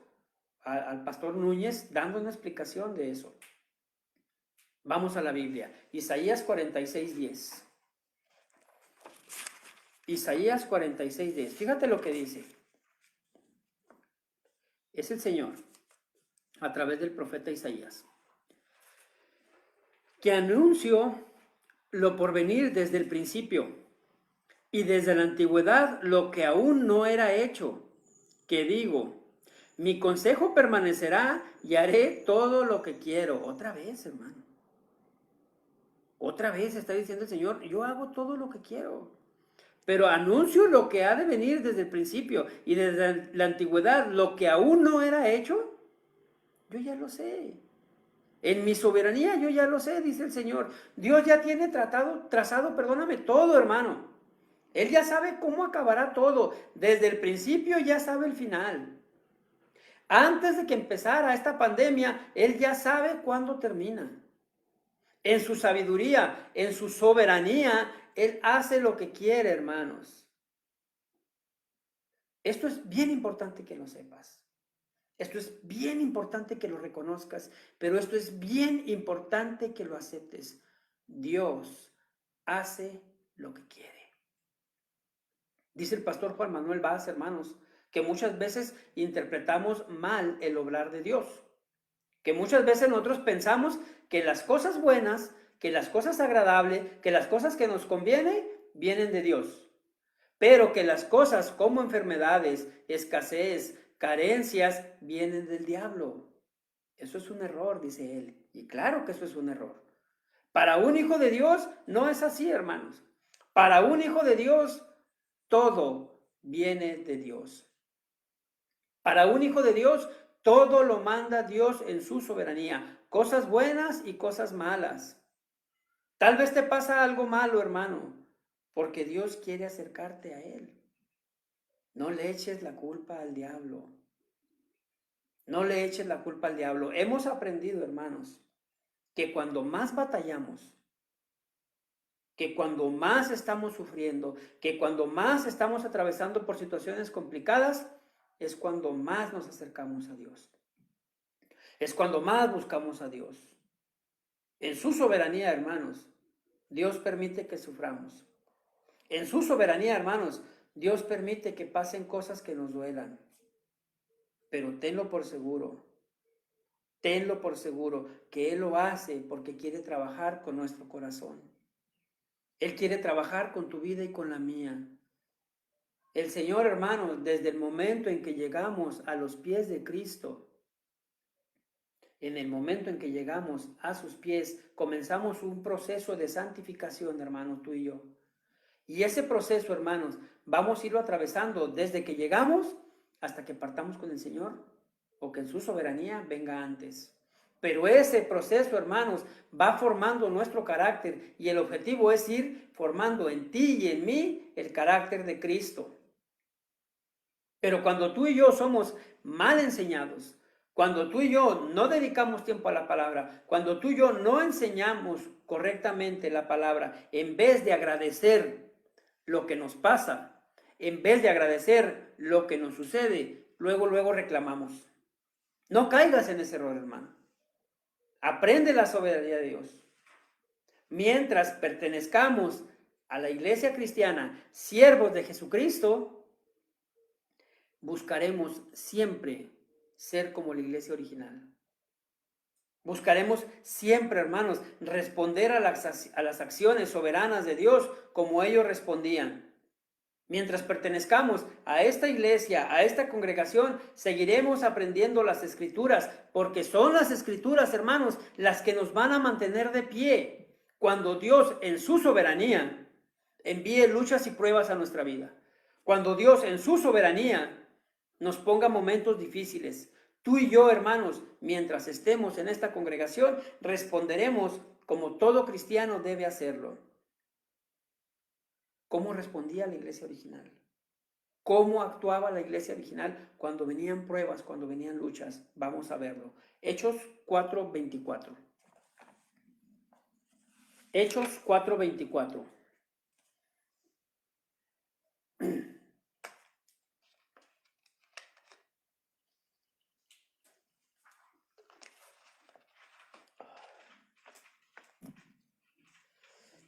al pastor Núñez dando una explicación de eso. Vamos a la Biblia. Isaías 46:10. Isaías 46:10. Fíjate lo que dice. Es el Señor a través del profeta Isaías, que anunció lo por venir desde el principio y desde la antigüedad lo que aún no era hecho, que digo, mi consejo permanecerá y haré todo lo que quiero. Otra vez, hermano. Otra vez está diciendo el Señor, yo hago todo lo que quiero. Pero anuncio lo que ha de venir desde el principio y desde la antigüedad, lo que aún no era hecho, yo ya lo sé. En mi soberanía yo ya lo sé, dice el Señor. Dios ya tiene trazado, perdóname, todo, hermano. Él ya sabe cómo acabará todo. Desde el principio ya sabe el final. Antes de que empezara esta pandemia, Él ya sabe cuándo termina. En su sabiduría, en su soberanía, Él hace lo que quiere, hermanos. Esto es bien importante que lo sepas. Esto es bien importante que lo reconozcas, pero esto es bien importante que lo aceptes. Dios hace lo que quiere. Dice el pastor Juan Manuel Vaz, hermanos, que muchas veces interpretamos mal el obrar de Dios. Que muchas veces nosotros pensamos que las cosas buenas, que las cosas agradables, que las cosas que nos convienen, vienen de Dios. Pero que las cosas como enfermedades, escasez, carencias, vienen del diablo. Eso es un error, dice él. Y claro que eso es un error. Para un hijo de Dios no es así, hermanos. Para un hijo de Dios, todo viene de Dios. Para un hijo de Dios, todo lo manda Dios en su soberanía. Cosas buenas y cosas malas. Tal vez te pasa algo malo, hermano, porque Dios quiere acercarte a Él. No le eches la culpa al diablo. No le eches la culpa al diablo. Hemos aprendido, hermanos, que cuando más batallamos, que cuando más estamos sufriendo, que cuando más estamos atravesando por situaciones complicadas, es cuando más nos acercamos a Dios. Es cuando más buscamos a Dios. En su soberanía, hermanos, Dios permite que suframos. En su soberanía, hermanos, Dios permite que pasen cosas que nos duelan. Pero tenlo por seguro que Él lo hace porque quiere trabajar con nuestro corazón. Él quiere trabajar con tu vida y con la mía. El Señor, hermano, desde el momento en que llegamos a los pies de Cristo, en el momento en que llegamos a sus pies, comenzamos un proceso de santificación, hermano, tú y yo. Y ese proceso, hermanos, vamos a irlo atravesando desde que llegamos hasta que partamos con el Señor o que en su soberanía venga antes. Pero ese proceso, hermanos, va formando nuestro carácter y el objetivo es ir formando en ti y en mí el carácter de Cristo. Pero cuando tú y yo somos mal enseñados, cuando tú y yo no dedicamos tiempo a la palabra, cuando tú y yo no enseñamos correctamente la palabra, en vez de agradecer lo que nos pasa, en vez de agradecer lo que nos sucede, luego reclamamos. No caigas en ese error, hermano. Aprende la soberanía de Dios. Mientras pertenezcamos a la iglesia cristiana, siervos de Jesucristo, buscaremos siempre ser como la iglesia original. Buscaremos siempre, hermanos, responder a las acciones soberanas de Dios como ellos respondían. Mientras pertenezcamos a esta iglesia, a esta congregación, seguiremos aprendiendo las escrituras, porque son las escrituras, hermanos, las que nos van a mantener de pie cuando Dios en su soberanía envíe luchas y pruebas a nuestra vida. Cuando Dios en su soberanía nos ponga momentos difíciles, Tú y yo, hermanos, mientras estemos en esta congregación, responderemos como todo cristiano debe hacerlo. ¿Cómo respondía la iglesia original? ¿Cómo actuaba la iglesia original cuando venían pruebas, cuando venían luchas? Vamos a verlo. Hechos 4:24. Hechos 4:24.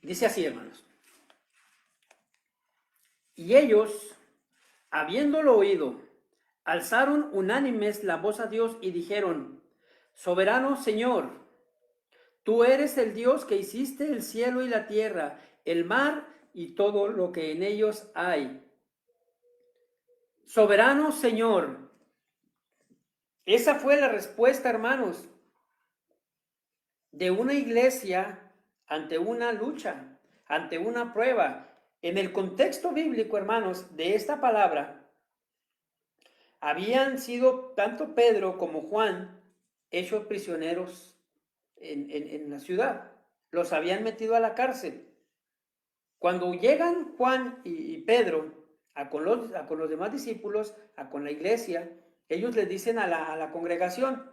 Dice así, hermanos. Y ellos, habiéndolo oído, alzaron unánimes la voz a Dios y dijeron: Soberano Señor, tú eres el Dios que hiciste el cielo y la tierra, el mar y todo lo que en ellos hay. Soberano Señor. Esa fue la respuesta, hermanos, de una iglesia ante una lucha, ante una prueba. En el contexto bíblico, hermanos, de esta palabra, habían sido tanto Pedro como Juan hechos prisioneros en la ciudad. Los habían metido a la cárcel. Cuando llegan Juan y Pedro con los demás discípulos, con la iglesia, ellos les dicen a la congregación,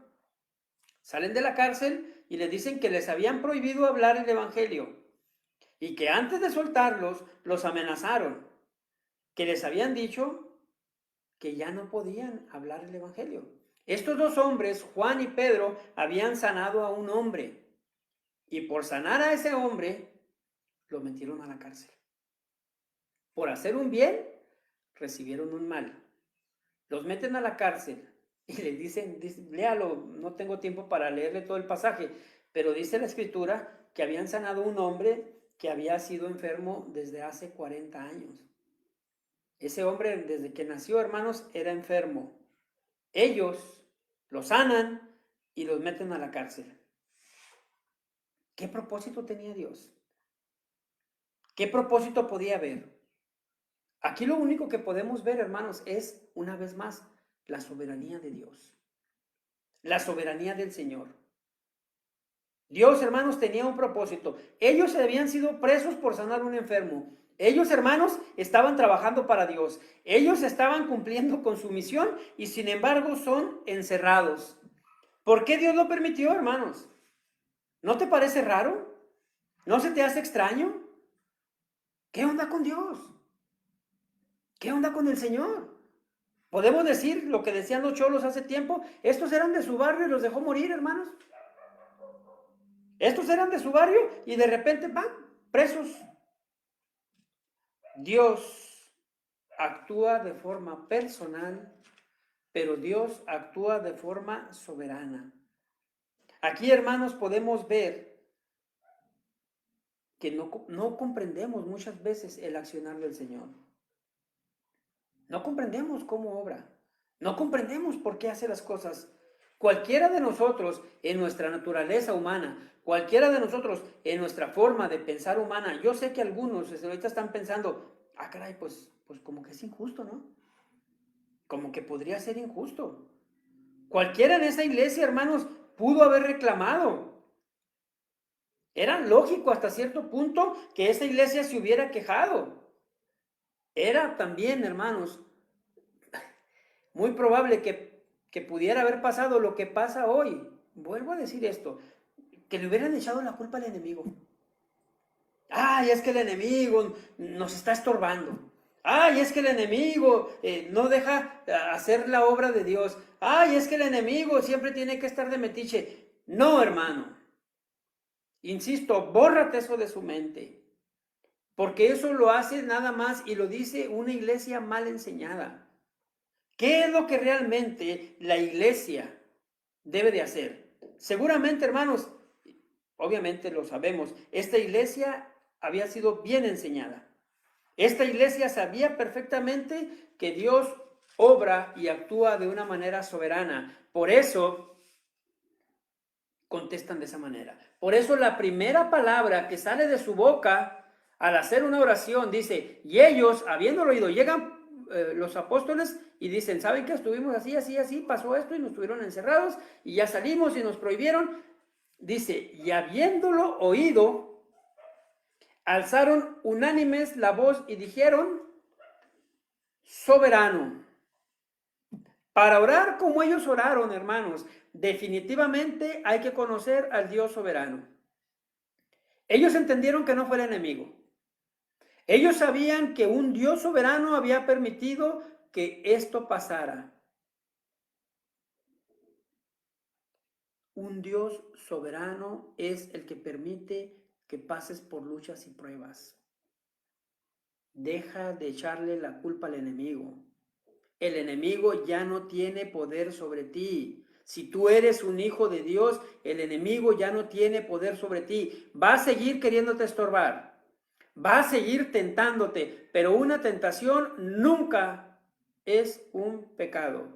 salen de la cárcel y les dicen que les habían prohibido hablar el evangelio y que antes de soltarlos los amenazaron, que les habían dicho que ya no podían hablar el evangelio. Estos dos hombres, Juan y Pedro, habían sanado a un hombre y por sanar a ese hombre lo metieron a la cárcel. Por hacer un bien, recibieron un mal. Los meten a la cárcel y les dicen, léalo, no tengo tiempo para leerle todo el pasaje, pero dice la escritura que habían sanado a un hombre que había sido enfermo desde hace 40 años. Ese hombre, desde que nació, hermanos, era enfermo. Ellos lo sanan y los meten a la cárcel. ¿Qué propósito tenía Dios? ¿Qué propósito podía haber? Aquí lo único que podemos ver, hermanos, es, una vez más, la soberanía de Dios. La soberanía del Señor. Dios, hermanos, tenía un propósito. Ellos habían sido presos por sanar a un enfermo. Ellos, hermanos, estaban trabajando para Dios. Ellos estaban cumpliendo con su misión y sin embargo son encerrados. ¿Por qué Dios lo permitió, hermanos? ¿No te parece raro? ¿No se te hace extraño? ¿Qué onda con Dios? ¿Qué onda con el Señor? Podemos decir lo que decían los cholos hace tiempo. Estos eran de su barrio y los dejó morir, hermanos. Estos eran de su barrio y de repente van presos. Dios actúa de forma personal, pero Dios actúa de forma soberana. Aquí, hermanos, podemos ver que no comprendemos muchas veces el accionar del Señor. No comprendemos cómo obra. No comprendemos por qué hace las cosas. Cualquiera de nosotros en nuestra naturaleza humana, cualquiera de nosotros en nuestra forma de pensar humana, yo sé que algunos ahorita están pensando, caray, pues como que es injusto, ¿no? Como que podría ser injusto. Cualquiera en esa iglesia, hermanos, pudo haber reclamado. Era lógico hasta cierto punto que esa iglesia se hubiera quejado. Era también, hermanos, muy probable que pudiera haber pasado lo que pasa hoy. Vuelvo a decir esto, que le hubieran echado la culpa al enemigo. Ay, es que el enemigo nos está estorbando. Ay, es que el enemigo no deja hacer la obra de Dios. Ay, es que el enemigo siempre tiene que estar de metiche. No, hermano. Insisto, bórrate eso de su mente. Porque eso lo hace nada más y lo dice una iglesia mal enseñada. ¿Qué es lo que realmente la iglesia debe de hacer? Seguramente, hermanos, obviamente lo sabemos, esta iglesia había sido bien enseñada. Esta iglesia sabía perfectamente que Dios obra y actúa de una manera soberana. Por eso contestan de esa manera. Por eso la primera palabra que sale de su boca al hacer una oración dice, y ellos, habiéndolo oído, llegan los apóstoles y dicen, ¿saben qué? Estuvimos así, así, así, pasó esto y nos tuvieron encerrados y ya salimos y nos prohibieron. Dice, y habiéndolo oído, alzaron unánimes la voz y dijeron, soberano. Para orar como ellos oraron, hermanos, definitivamente hay que conocer al Dios soberano. Ellos entendieron que no fue el enemigo. Ellos sabían que un Dios soberano había permitido que esto pasara. Un Dios soberano es el que permite que pases por luchas y pruebas. Deja de echarle la culpa al enemigo. El enemigo ya no tiene poder sobre ti. Si tú eres un hijo de Dios, el enemigo ya no tiene poder sobre ti. Va a seguir queriéndote estorbar. Va a seguir tentándote, pero una tentación nunca es un pecado.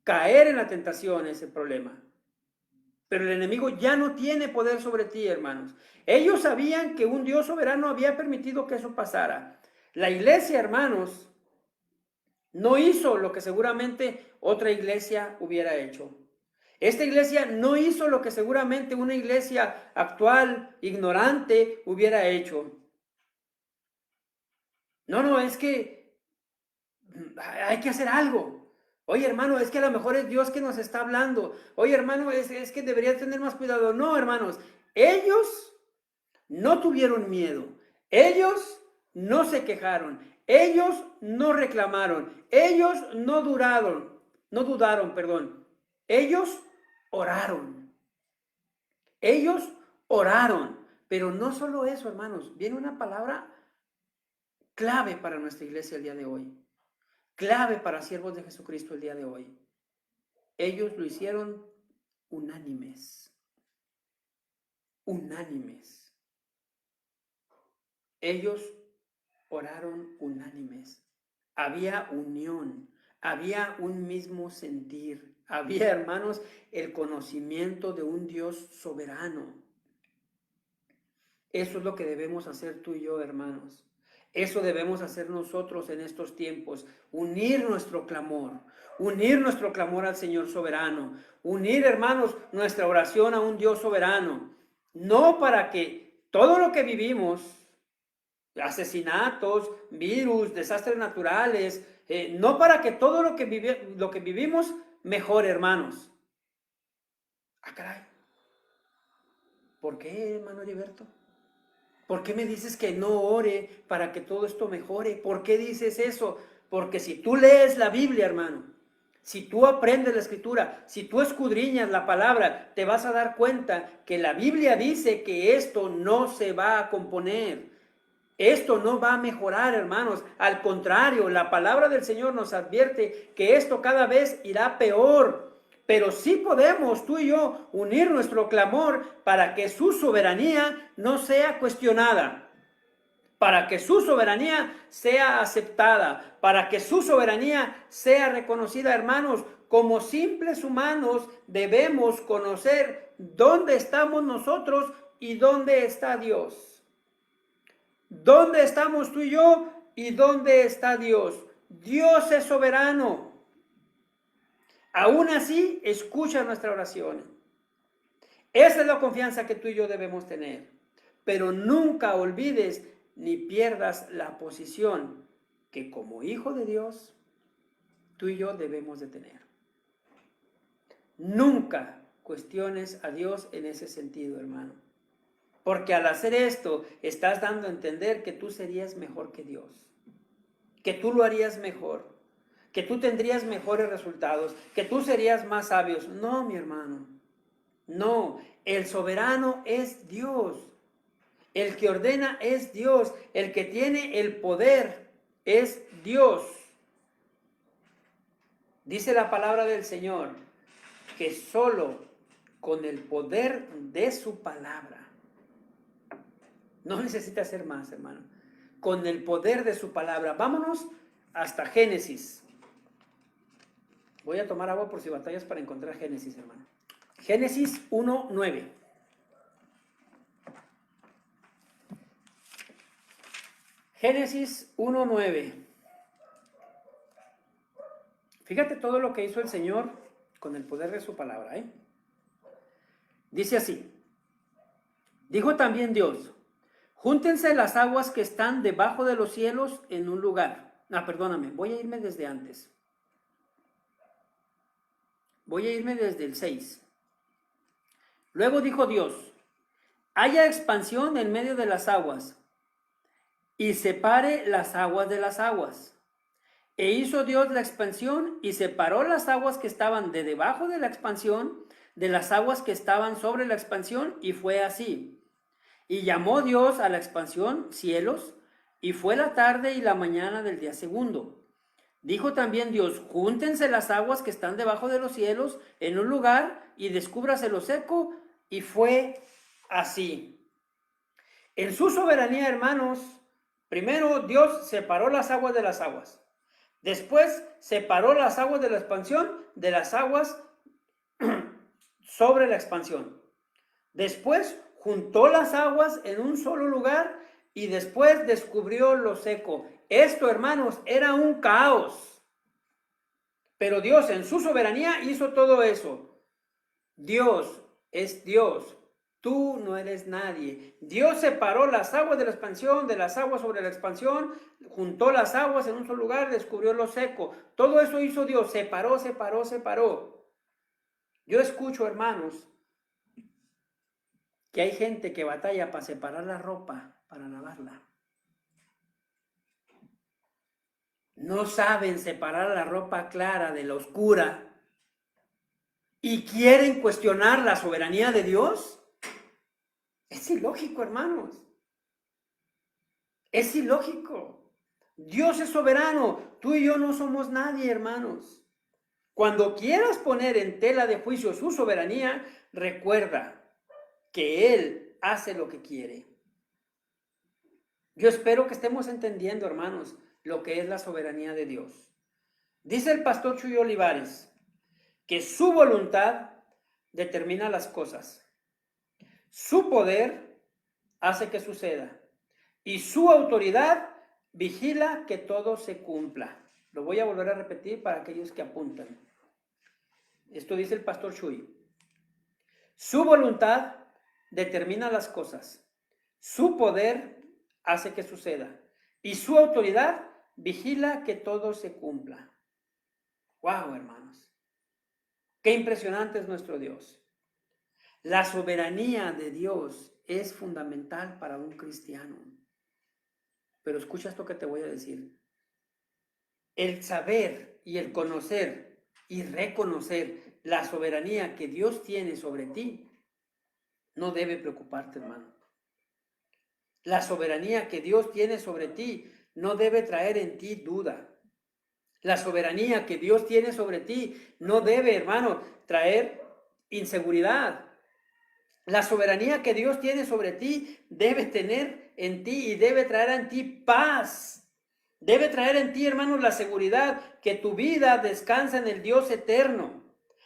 Caer en la tentación es el problema. Pero el enemigo ya no tiene poder sobre ti, hermanos. Ellos sabían que un Dios soberano había permitido que eso pasara. La iglesia, hermanos, no hizo lo que seguramente otra iglesia hubiera hecho. Esta iglesia no hizo lo que seguramente una iglesia actual, ignorante, hubiera hecho. No, es que hay que hacer algo. Oye, hermano, es que a lo mejor es Dios que nos está hablando. Oye, hermano, es que deberías tener más cuidado. No, hermanos, ellos no tuvieron miedo. Ellos no se quejaron. Ellos no reclamaron. Ellos no dudaron, perdón. Ellos oraron. Ellos oraron. Pero no solo eso, hermanos. Viene una palabra clave para nuestra iglesia el día de hoy. Clave para siervos de Jesucristo el día de hoy. Ellos lo hicieron unánimes. Unánimes. Ellos oraron unánimes. Había unión, había un mismo sentir, había, hermanos, el conocimiento de un Dios soberano. Eso es lo que debemos hacer tú y yo, hermanos. Eso debemos hacer nosotros en estos tiempos, unir nuestro clamor al Señor soberano, unir, hermanos, nuestra oración a un Dios soberano, no para que todo lo que vivimos, asesinatos, virus, desastres naturales, no para que todo lo que vivimos mejore, hermanos. Ah, caray. ¿Por qué, hermano Heriberto? ¿Por qué me dices que no ore para que todo esto mejore? ¿Por qué dices eso? Porque si tú lees la Biblia, hermano, si tú aprendes la escritura, si tú escudriñas la palabra, te vas a dar cuenta que la Biblia dice que esto no se va a componer. Esto no va a mejorar, hermanos. Al contrario, la palabra del Señor nos advierte que esto cada vez irá peor. Pero sí podemos, tú y yo, unir nuestro clamor para que su soberanía no sea cuestionada, para que su soberanía sea aceptada, para que su soberanía sea reconocida, hermanos. Como simples humanos debemos conocer dónde estamos nosotros y dónde está Dios. ¿Dónde estamos tú y yo? ¿Y dónde está Dios? Dios es soberano. Aún así, escucha nuestra oración. Esa es la confianza que tú y yo debemos tener. Pero nunca olvides ni pierdas la posición que como hijo de Dios, tú y yo debemos de tener. Nunca cuestiones a Dios en ese sentido, hermano. Porque al hacer esto, estás dando a entender que tú serías mejor que Dios, que tú lo harías mejor, que tú tendrías mejores resultados, que tú serías más sabios. No, mi hermano, no. El soberano es Dios. El que ordena es Dios. El que tiene el poder es Dios. Dice la palabra del Señor que solo con el poder de su palabra, no necesita hacer más, hermano. Con el poder de su palabra. Vámonos hasta Génesis. Voy a tomar agua por si batallas para encontrar Génesis, hermano. Génesis 1:9. Génesis 1:9. Fíjate todo lo que hizo el Señor con el poder de su palabra, ¿eh? Dice así, dijo también Dios, júntense las aguas que están debajo de los cielos en un lugar. Perdóname, voy a irme desde antes. Voy a irme desde el 6. Luego dijo Dios, haya expansión en medio de las aguas y separe las aguas de las aguas. E hizo Dios la expansión y separó las aguas que estaban de debajo de la expansión de las aguas que estaban sobre la expansión, y fue así. Y llamó Dios a la expansión cielos, y fue la tarde y la mañana del día segundo. Dijo también Dios, júntense las aguas que están debajo de los cielos en un lugar y descúbrase lo seco, y fue así. En su soberanía, hermanos, primero Dios separó las aguas de las aguas. Después separó las aguas de la expansión de las aguas sobre la expansión. Después juntó las aguas en un solo lugar y después descubrió lo seco. Esto, hermanos, era un caos. Pero Dios en su soberanía hizo todo eso. Dios es Dios. Tú no eres nadie. Dios separó las aguas de la expansión de las aguas sobre la expansión, juntó las aguas en un solo lugar, descubrió lo seco. Todo eso hizo Dios, separó. Yo escucho, hermanos, que hay gente que batalla para separar la ropa, para lavarla. No saben separar la ropa clara de la oscura y quieren cuestionar la soberanía de Dios. Es ilógico, hermanos. Es ilógico. Dios es soberano. Tú y yo no somos nadie, hermanos. Cuando quieras poner en tela de juicio su soberanía, recuerda que Él hace lo que quiere. Yo espero que estemos entendiendo, hermanos, lo que es la soberanía de Dios. Dice el pastor Chuy Olivares que su voluntad determina las cosas. Su poder hace que suceda. Y su autoridad vigila que todo se cumpla. Lo voy a volver a repetir para aquellos que apuntan. Esto dice el pastor Chuy. Su voluntad determina las cosas. Su poder hace que suceda. Y su autoridad vigila que todo se cumpla. ¡Wow, hermanos! ¡Qué impresionante es nuestro Dios! La soberanía de Dios es fundamental para un cristiano. Pero escucha esto que te voy a decir. El saber y el conocer y reconocer la soberanía que Dios tiene sobre ti no debe preocuparte, hermano. La soberanía que Dios tiene sobre ti no debe traer en ti duda. La soberanía que Dios tiene sobre ti no debe, hermano, traer inseguridad. La soberanía que Dios tiene sobre ti debe tener en ti y debe traer en ti paz. Debe traer en ti, hermanos, la seguridad que tu vida descansa en el Dios eterno.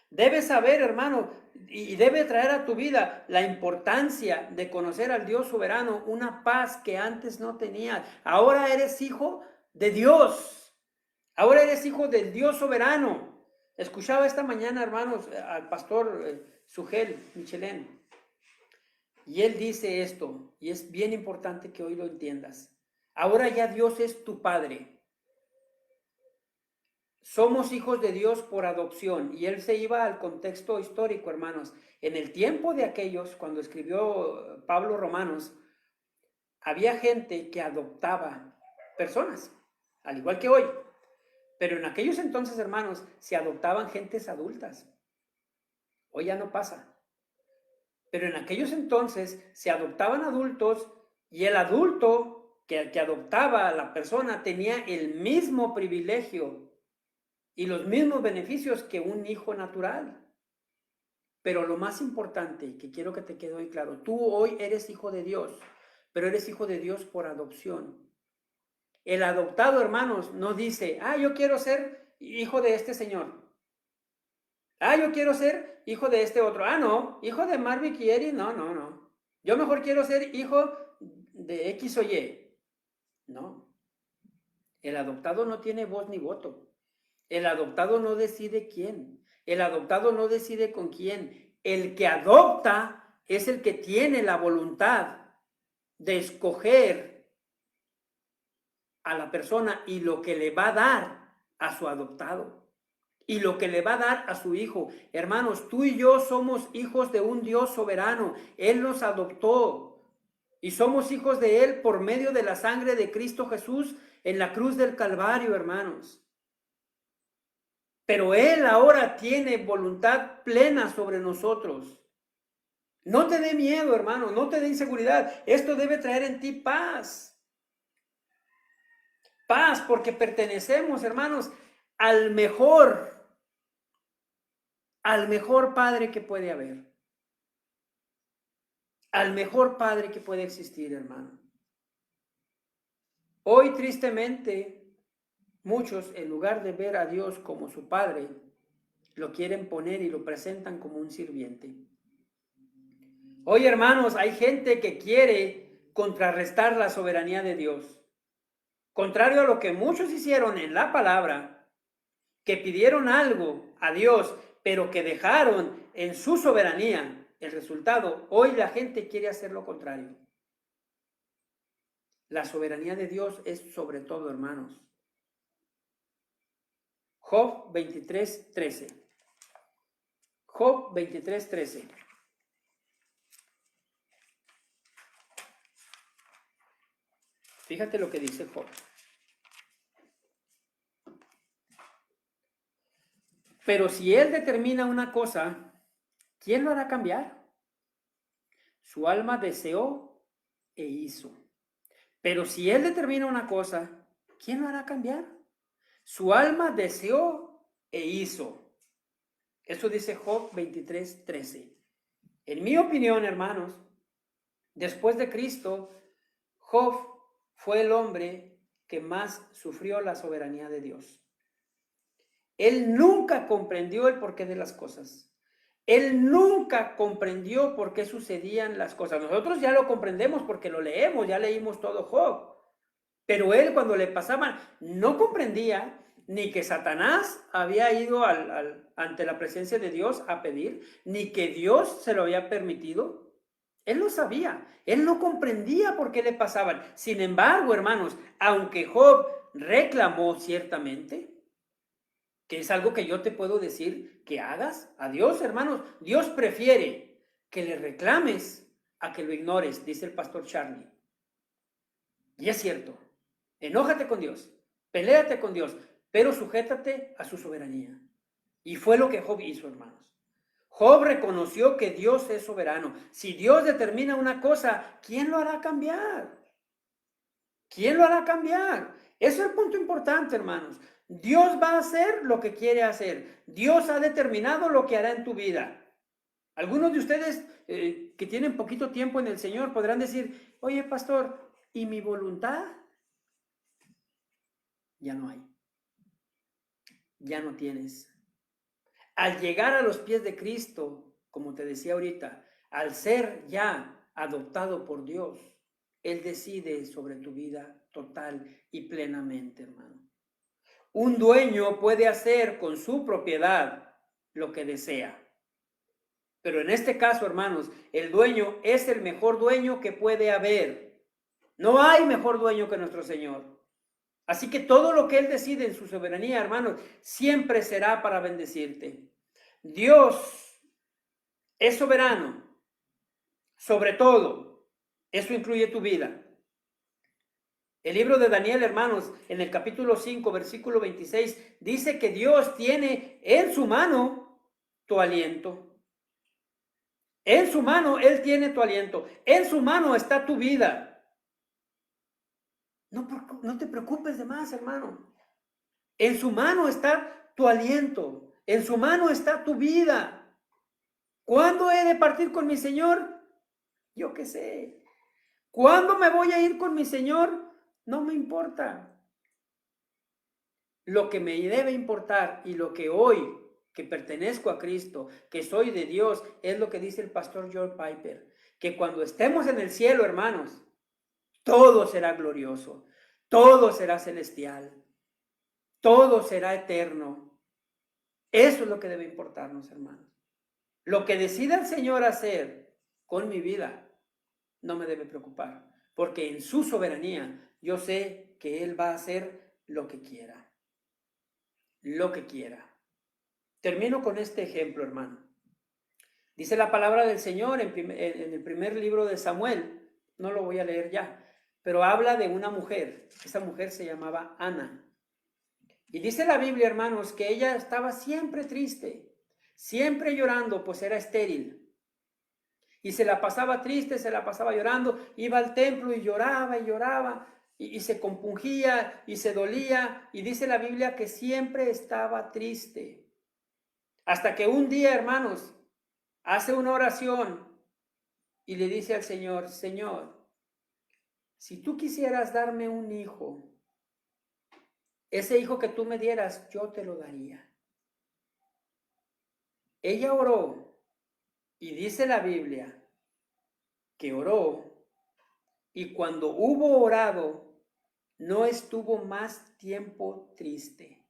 Debes saber, hermano, y debe traer a tu vida la importancia de conocer al Dios soberano, una paz que antes no tenías. Ahora eres hijo de Dios. Ahora eres hijo del Dios soberano. Escuchaba esta mañana, hermanos, al pastor Sugel Michelén. Y él dice esto, y es bien importante que hoy lo entiendas. Ahora ya Dios es tu Padre. Somos hijos de Dios por adopción. Y él se iba al contexto histórico, hermanos. En el tiempo de aquellos, cuando escribió Pablo Romanos, había gente que adoptaba personas, al igual que hoy. Pero en aquellos entonces, hermanos, se adoptaban gentes adultas. Hoy ya no pasa. Pero en aquellos entonces se adoptaban adultos y el adulto que adoptaba a la persona tenía el mismo privilegio y los mismos beneficios que un hijo natural. Pero lo más importante, que quiero que te quede hoy claro, tú hoy eres hijo de Dios, pero eres hijo de Dios por adopción. El adoptado, hermanos, no dice, yo quiero ser hijo de este señor. Yo quiero ser hijo de este otro. No, hijo de Marvin Kieri, no. Yo mejor quiero ser hijo de X o Y. No. El adoptado no tiene voz ni voto. El adoptado no decide quién. El adoptado no decide con quién. El que adopta es el que tiene la voluntad de escoger a la persona y lo que le va a dar a su adoptado y lo que le va a dar a su hijo. Hermanos, tú y yo somos hijos de un Dios soberano. Él nos adoptó y somos hijos de Él por medio de la sangre de Cristo Jesús en la cruz del Calvario, hermanos. Pero Él ahora tiene voluntad plena sobre nosotros. No te dé miedo, hermano, no te dé inseguridad. Esto debe traer en ti paz. Paz, porque pertenecemos, hermanos, al mejor Padre que puede haber. Al mejor Padre que puede existir, hermano. Hoy, tristemente, muchos, en lugar de ver a Dios como su Padre, lo quieren poner y lo presentan como un sirviente. Hoy, hermanos, hay gente que quiere contrarrestar la soberanía de Dios. Contrario a lo que muchos hicieron en la palabra, que pidieron algo a Dios, pero que dejaron en su soberanía el resultado, hoy la gente quiere hacer lo contrario. La soberanía de Dios es sobre todo, hermanos. Job 23:13. Job 23:13. Fíjate lo que dice Job. Pero si Él determina una cosa, ¿quién lo hará cambiar? Su alma deseó e hizo. Pero si Él determina una cosa, ¿quién lo hará cambiar? Su alma deseó e hizo. Eso dice Job 23:13. En mi opinión, hermanos, después de Cristo, Job fue el hombre que más sufrió la soberanía de Dios. Él nunca comprendió el porqué de las cosas. Él nunca comprendió por qué sucedían las cosas. Nosotros ya lo comprendemos porque lo leemos, ya leímos todo Job. Pero él, cuando le pasaban, no comprendía ni que Satanás había ido ante la presencia de Dios a pedir, ni que Dios se lo había permitido. Él no sabía, él no comprendía por qué le pasaban. Sin embargo, hermanos, aunque Job reclamó ciertamente, que es algo que yo te puedo decir que hagas a Dios, hermanos, Dios prefiere que le reclames a que lo ignores, dice el pastor Charlie. Y es cierto, enójate con Dios, peléate con Dios, pero sujétate a su soberanía. Y fue lo que Job hizo, hermanos. Job reconoció que Dios es soberano. Si Dios determina una cosa, ¿quién lo hará cambiar? ¿Quién lo hará cambiar? Ese es el punto importante, hermanos. Dios va a hacer lo que quiere hacer. Dios ha determinado lo que hará en tu vida. Algunos de ustedes que tienen poquito tiempo en el Señor podrán decir, oye, pastor, ¿y mi voluntad? Ya no hay. Ya no tienes. Al llegar a los pies de Cristo, como te decía ahorita, al ser ya adoptado por Dios, Él decide sobre tu vida total y plenamente, hermano. Un dueño puede hacer con su propiedad lo que desea. Pero en este caso, hermanos, el dueño es el mejor dueño que puede haber. No hay mejor dueño que nuestro Señor. Así que todo lo que Él decide en su soberanía, hermanos, siempre será para bendecirte. Dios es soberano sobre todo. Eso incluye tu vida. El libro de Daniel, hermanos, en el capítulo 5, versículo 26, dice que Dios tiene en su mano tu aliento. En su mano Él tiene tu aliento. En su mano está tu vida. No te preocupes de más, hermano. En su mano está tu aliento. En su mano está tu vida. ¿Cuándo he de partir con mi Señor? Yo qué sé. ¿Cuándo me voy a ir con mi Señor? No me importa. Lo que me debe importar y lo que hoy, que pertenezco a Cristo, que soy de Dios, es lo que dice el pastor George Piper, que cuando estemos en el cielo, hermanos, todo será glorioso, todo será celestial. todo será eterno. Eso es lo que debe importarnos, hermanos. Lo que decida el Señor hacer con mi vida no me debe preocupar, porque en su soberanía yo sé que Él va a hacer lo que quiera. Lo que quiera. Termino con este ejemplo, hermano. Dice la palabra del Señor en el primer libro de Samuel, no lo voy a leer ya, pero habla de una mujer. Esa mujer se llamaba Ana. Y dice la Biblia, hermanos, que ella estaba siempre triste, siempre llorando, pues era estéril. Y se la pasaba triste, se la pasaba llorando, iba al templo y lloraba, y se compungía y se dolía. Y dice la Biblia que siempre estaba triste. Hasta que un día, hermanos, hace una oración y le dice al Señor, Señor, si tú quisieras darme un hijo, ese hijo que tú me dieras, yo te lo daría. Ella oró y dice la Biblia que oró y cuando hubo orado, no estuvo más tiempo triste.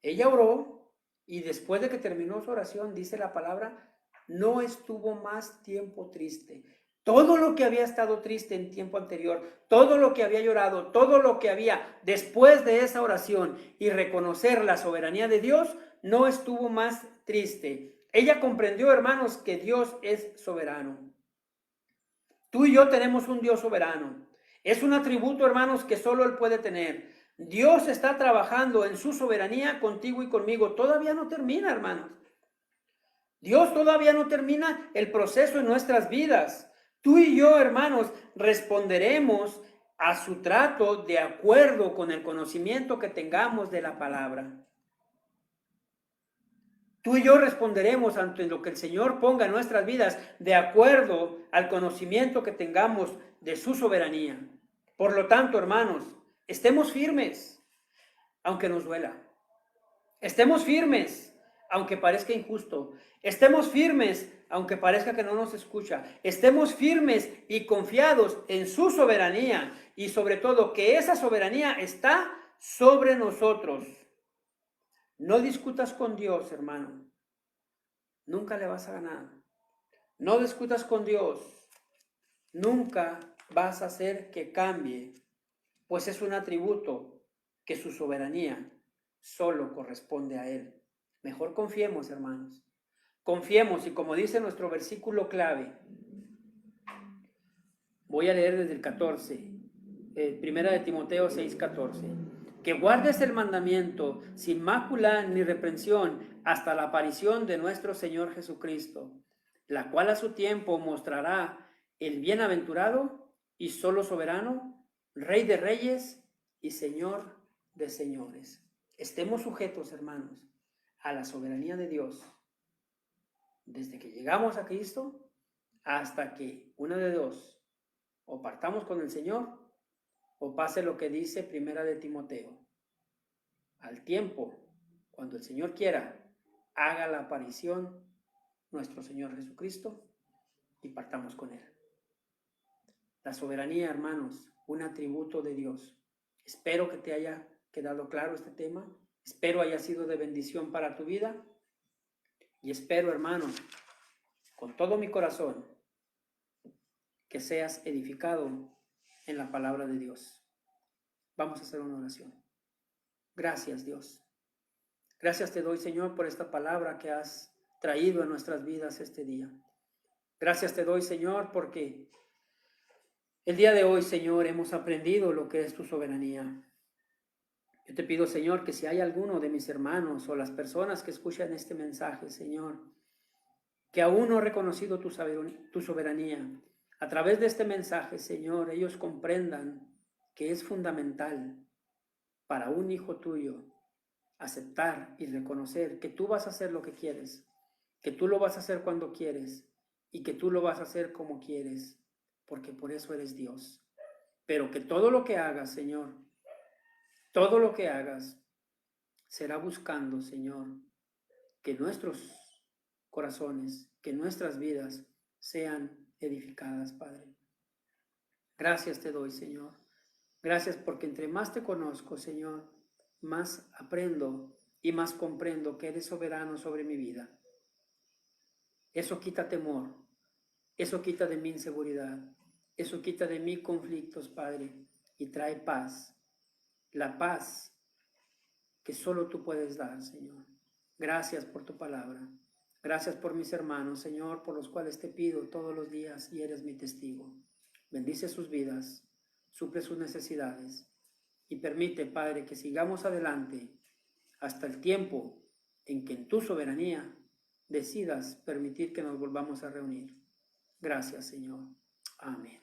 Ella oró y después de que terminó su oración, dice la palabra, no estuvo más tiempo triste. Todo lo que había estado triste en tiempo anterior, todo lo que había llorado, todo lo que había después de esa oración y reconocer la soberanía de Dios, no estuvo más triste. Ella comprendió, hermanos, que Dios es soberano. Tú y yo tenemos un Dios soberano. Es un atributo, hermanos, que solo Él puede tener. Dios está trabajando en su soberanía contigo y conmigo. Todavía no termina, hermanos. Dios todavía no termina el proceso en nuestras vidas. Tú y yo, hermanos, responderemos a su trato de acuerdo con el conocimiento que tengamos de la palabra. Tú y yo responderemos ante lo que el Señor ponga en nuestras vidas de acuerdo al conocimiento que tengamos de su soberanía. Por lo tanto, hermanos, estemos firmes, aunque nos duela. Estemos firmes, aunque parezca injusto. Estemos firmes, aunque parezca que no nos escucha. Estemos firmes y confiados en su soberanía y sobre todo que esa soberanía está sobre nosotros. No discutas con Dios, hermano. Nunca le vas a ganar. No discutas con Dios. Nunca vas a hacer que cambie, pues es un atributo que su soberanía solo corresponde a Él. Mejor confiemos, hermanos. Confiemos y como dice nuestro versículo clave, voy a leer desde el 14, primera de Timoteo 6:14, que guardes el mandamiento sin mácula ni reprensión hasta la aparición de nuestro Señor Jesucristo, la cual a su tiempo mostrará el bienaventurado y solo soberano, Rey de reyes y Señor de señores. Estemos sujetos, hermanos, a la soberanía de Dios, desde que llegamos a Cristo hasta que una de dos, o partamos con el Señor, o pase lo que dice primera de Timoteo. Al tiempo, cuando el Señor quiera, haga la aparición nuestro Señor Jesucristo y partamos con Él. La soberanía, hermanos, un atributo de Dios. Espero que te haya quedado claro este tema. Espero haya sido de bendición para tu vida. Y espero, hermanos, con todo mi corazón, que seas edificado en la palabra de Dios. Vamos a hacer una oración. Gracias, Dios. Gracias te doy, Señor, por esta palabra que has traído a nuestras vidas este día. Gracias te doy, Señor, porque el día de hoy, Señor, hemos aprendido lo que es tu soberanía. Yo te pido, Señor, que si hay alguno de mis hermanos o las personas que escuchan este mensaje, Señor, que aún no ha reconocido tu soberanía, a través de este mensaje, Señor, ellos comprendan que es fundamental para un hijo tuyo aceptar y reconocer que tú vas a hacer lo que quieres, que tú lo vas a hacer cuando quieres y que tú lo vas a hacer como quieres, porque por eso eres Dios. Pero que todo lo que hagas, Señor, todo lo que hagas será buscando, Señor, que nuestros corazones, que nuestras vidas sean edificadas, Padre. Gracias te doy, Señor. Gracias porque entre más te conozco, Señor, más aprendo y más comprendo que eres soberano sobre mi vida. Eso quita temor, eso quita de mí inseguridad, eso quita de mí conflictos, Padre, y trae paz, la paz que solo tú puedes dar, Señor. Gracias por tu palabra. Gracias por mis hermanos, Señor, por los cuales te pido todos los días y eres mi testigo. Bendice sus vidas, suple sus necesidades y permite, Padre, que sigamos adelante hasta el tiempo en que en tu soberanía decidas permitir que nos volvamos a reunir. Gracias, Señor. Amén.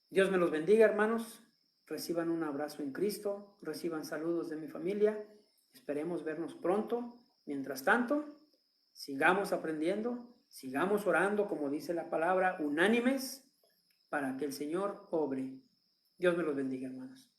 Dios me los bendiga, hermanos. Reciban un abrazo en Cristo, reciban saludos de mi familia. Esperemos vernos pronto. Mientras tanto, sigamos aprendiendo, sigamos orando, como dice la palabra, unánimes, para que el Señor obre. Dios me los bendiga, hermanos.